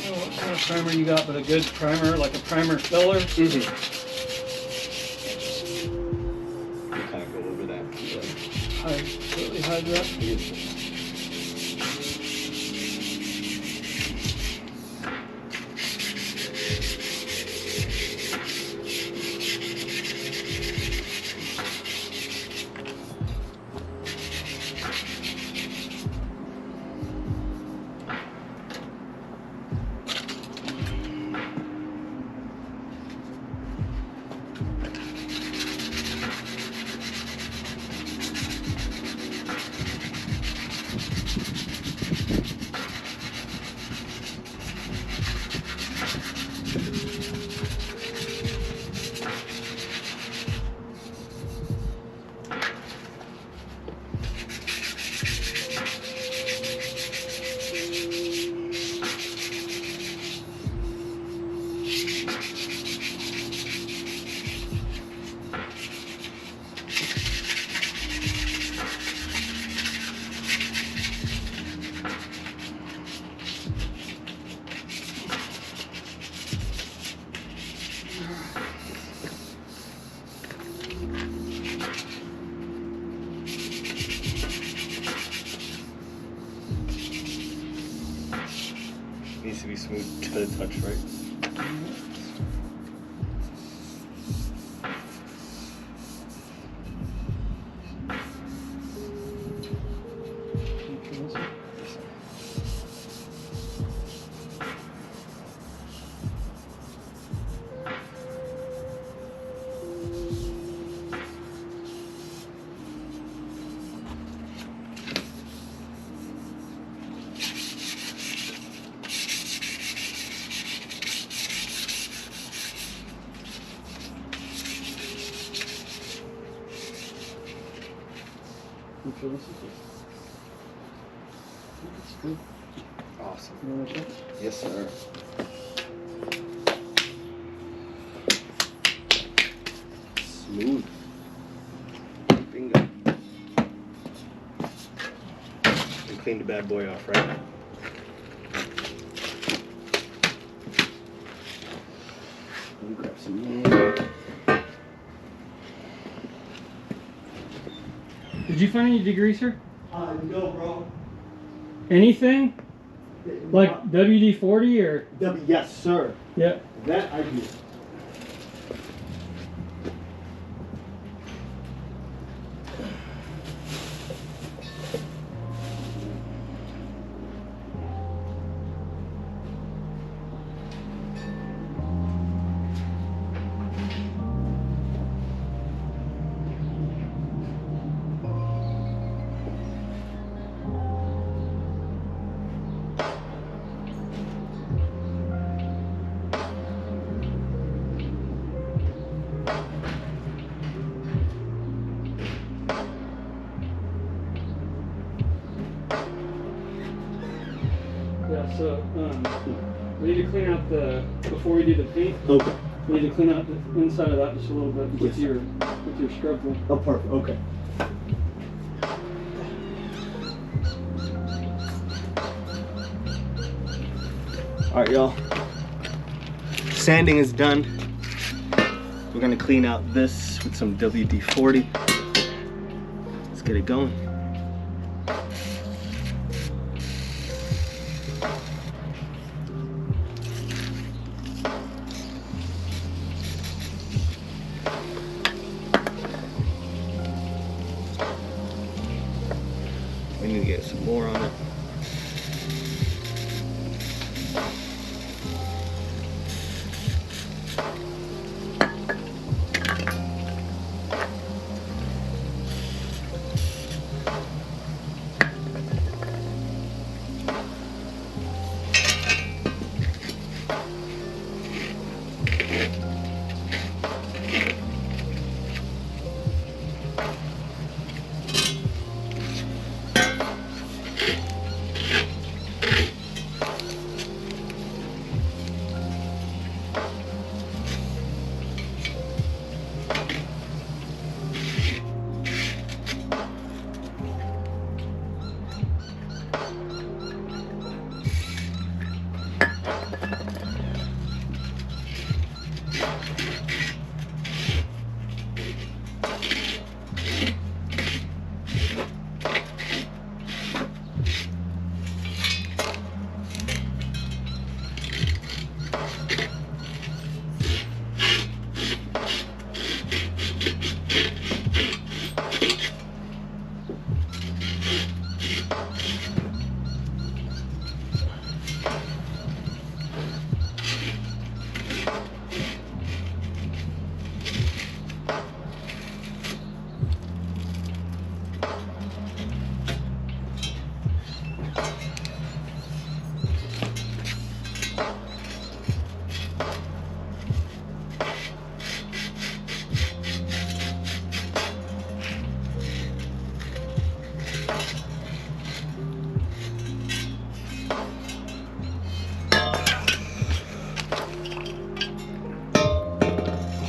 Speaker 2: What kind of primer you got, but a good primer, like a primer filler?
Speaker 1: Mm-hmm. We kind of go over that.
Speaker 2: Completely hydrate.
Speaker 1: Needs to be smooth to the touch, right?
Speaker 2: You feel this? It's good.
Speaker 1: Awesome.
Speaker 2: You want to check?
Speaker 1: Yes, sir. Smooth. clean the bad boy off, right? Let me grab some more.
Speaker 2: Did you find any degreaser?
Speaker 1: No, bro.
Speaker 2: Anything? Like WD-40 or?
Speaker 1: Yes, sir.
Speaker 2: Yeah.
Speaker 1: That I do.
Speaker 2: Yeah, so we need to clean out before we do the paint,
Speaker 1: Okay.
Speaker 2: we need to clean out the inside of that just a little bit with
Speaker 1: Yes,
Speaker 2: your scrub tool.
Speaker 1: Oh, perfect. Okay. All right, y'all. Sanding is done. We're gonna clean out this with some WD-40. Let's get it going. We need to get some more on it.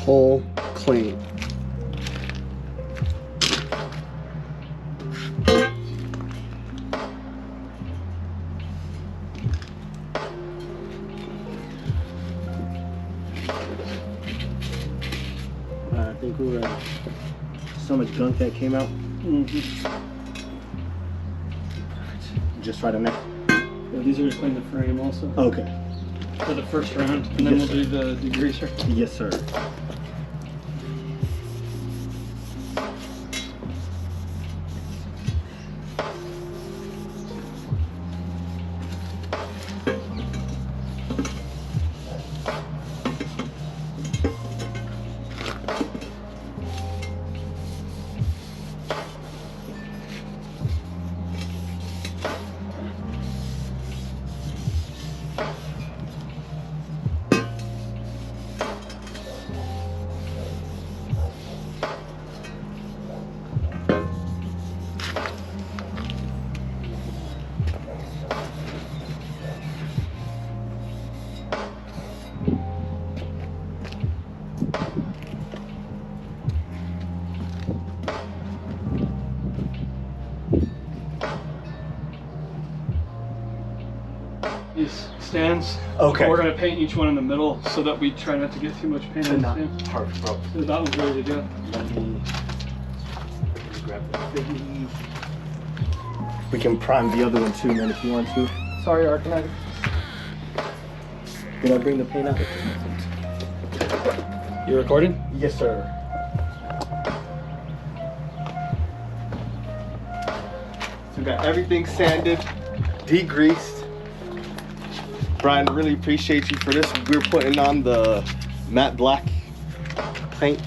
Speaker 1: Whole clean. I think we were so much gunk that came out. Just right on there.
Speaker 2: Yeah, these are to clean the frame also
Speaker 1: Okay.
Speaker 2: for the first round, and then
Speaker 1: Yes,
Speaker 2: we'll do the degreaser.
Speaker 1: Yes, sir.
Speaker 2: stands.
Speaker 1: Okay.
Speaker 2: We're gonna paint each one in the middle so that we try not to get too much paint on the stand.
Speaker 1: Perfect, bro.
Speaker 2: So that one's ready to go.
Speaker 1: Let me grab the figgy. We can prime the other one too, man, if you want to. Sorry, Arcanine. Did I bring the paint out?
Speaker 2: You recording?
Speaker 1: Yes, sir. So we got everything sanded, degreased. Brian, really appreciate you for this. We're putting on the matte black paint.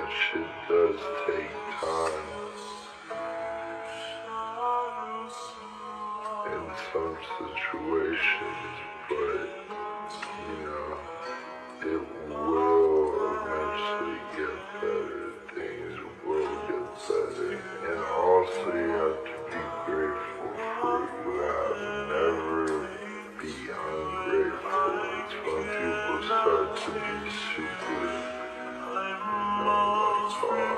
Speaker 5: shit does take time. In some situations, but you know, it will eventually get better. Things will get better. And also you have to be grateful for it. You have never be ungrateful. It's when people start to be super, like, oh, here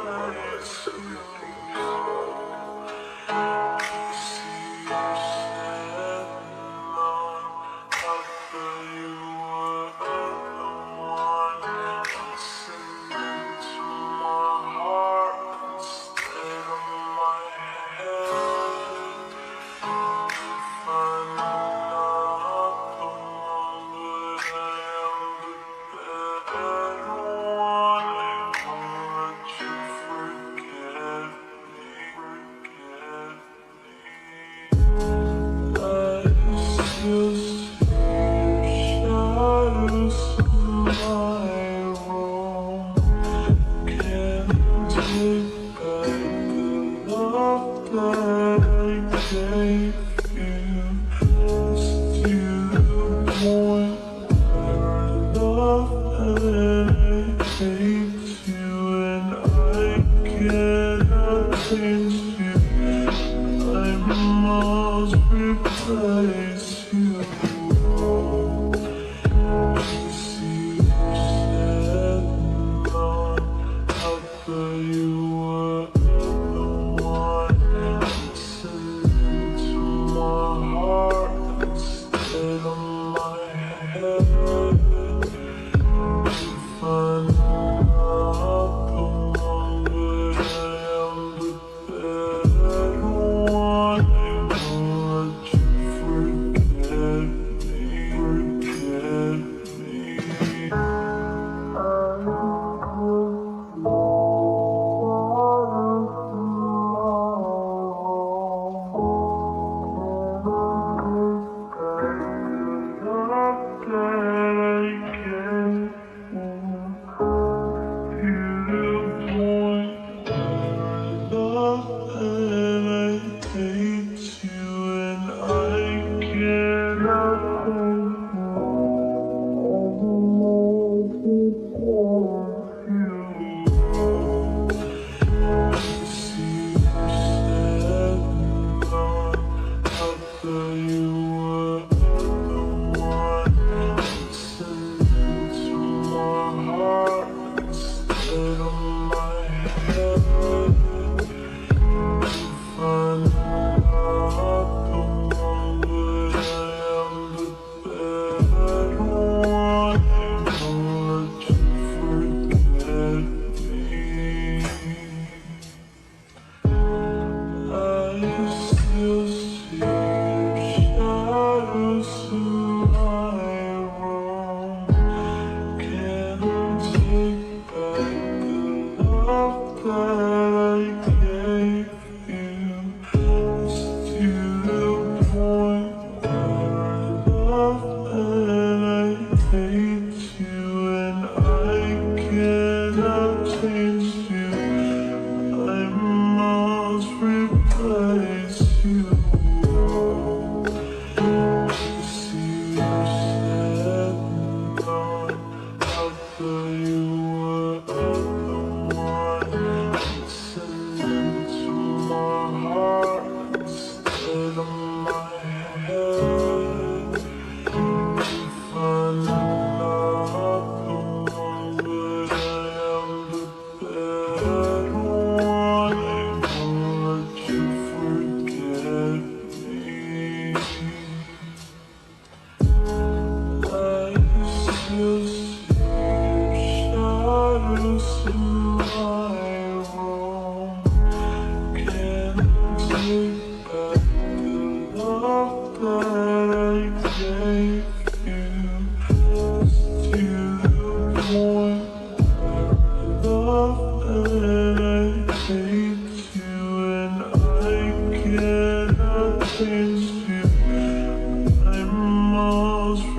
Speaker 5: my life, everything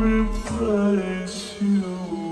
Speaker 5: replace you.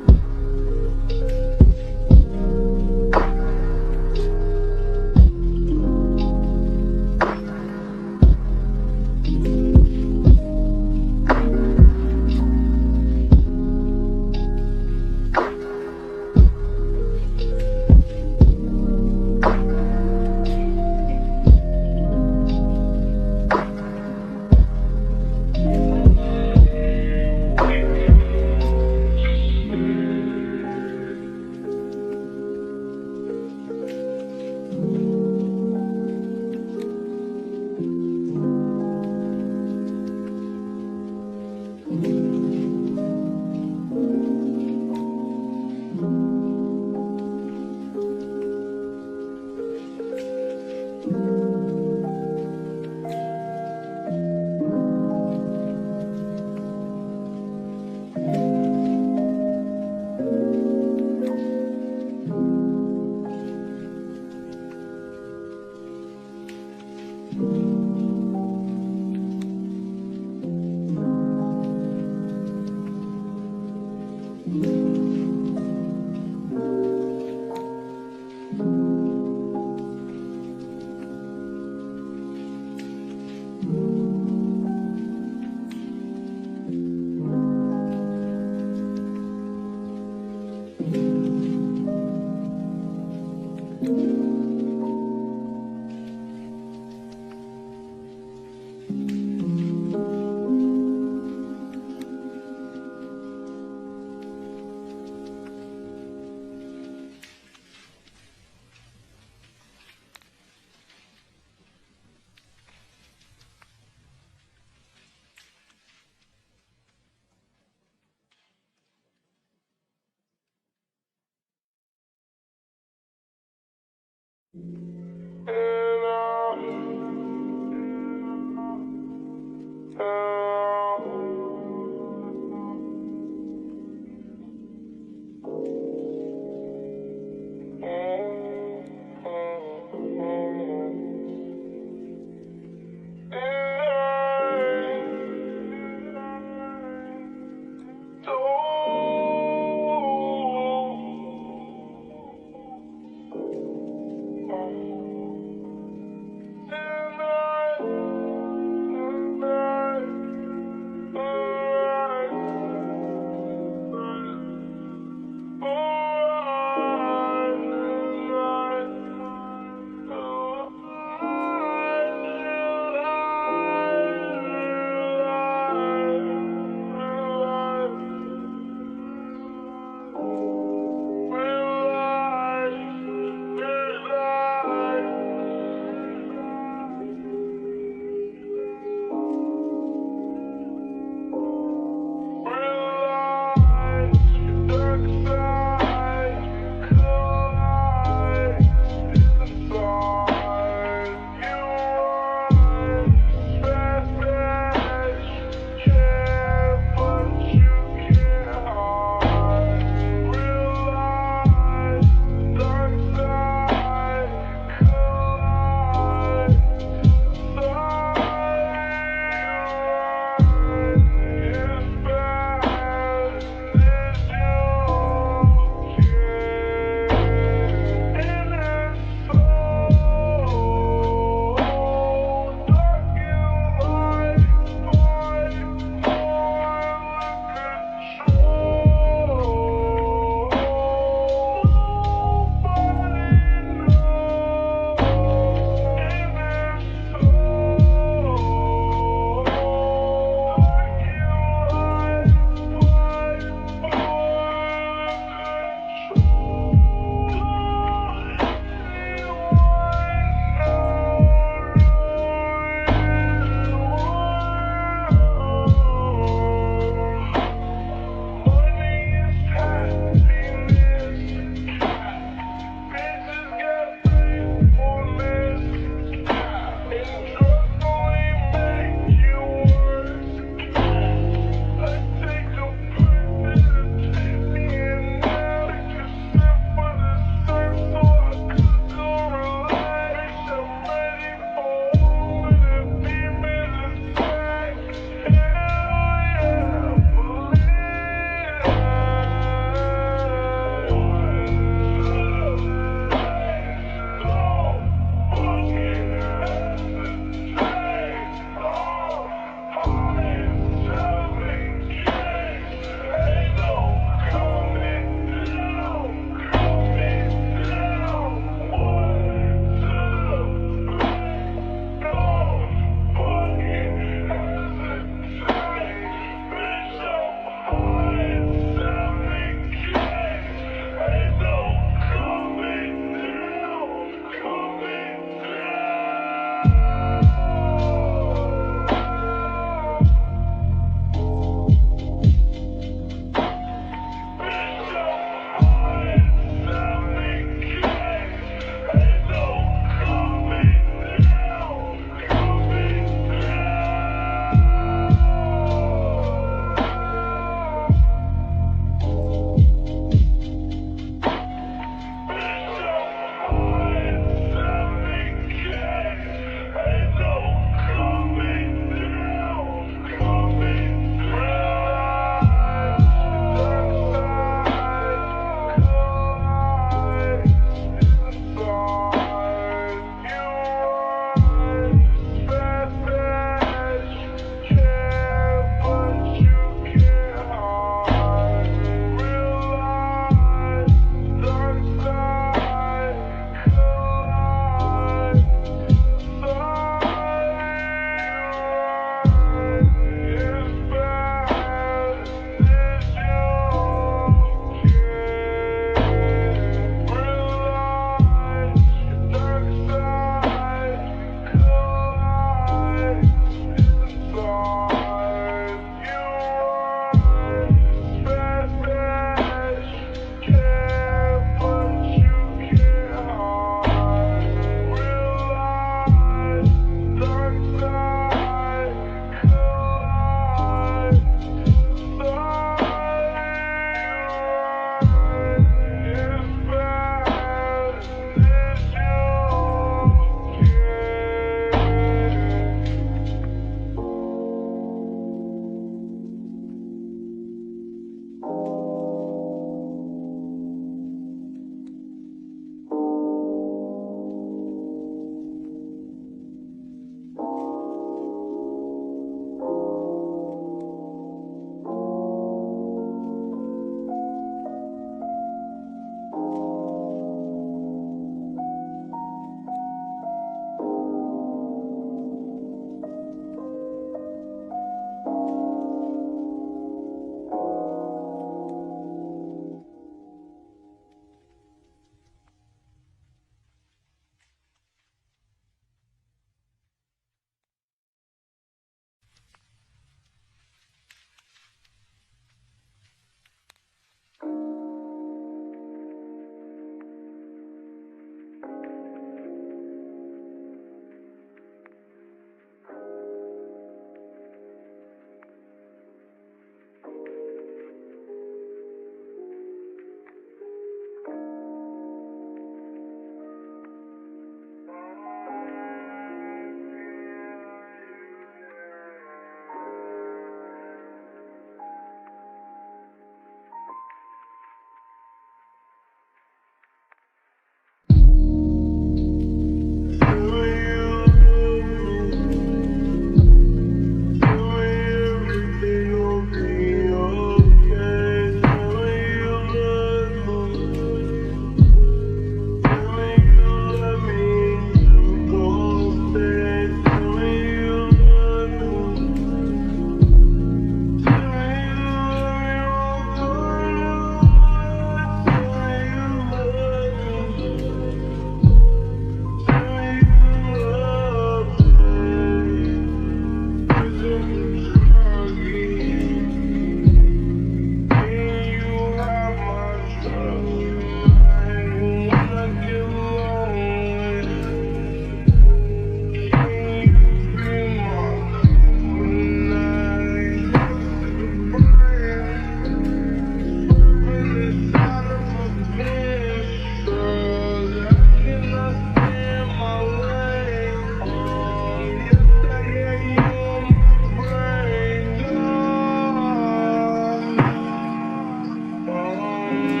Speaker 2: Bye.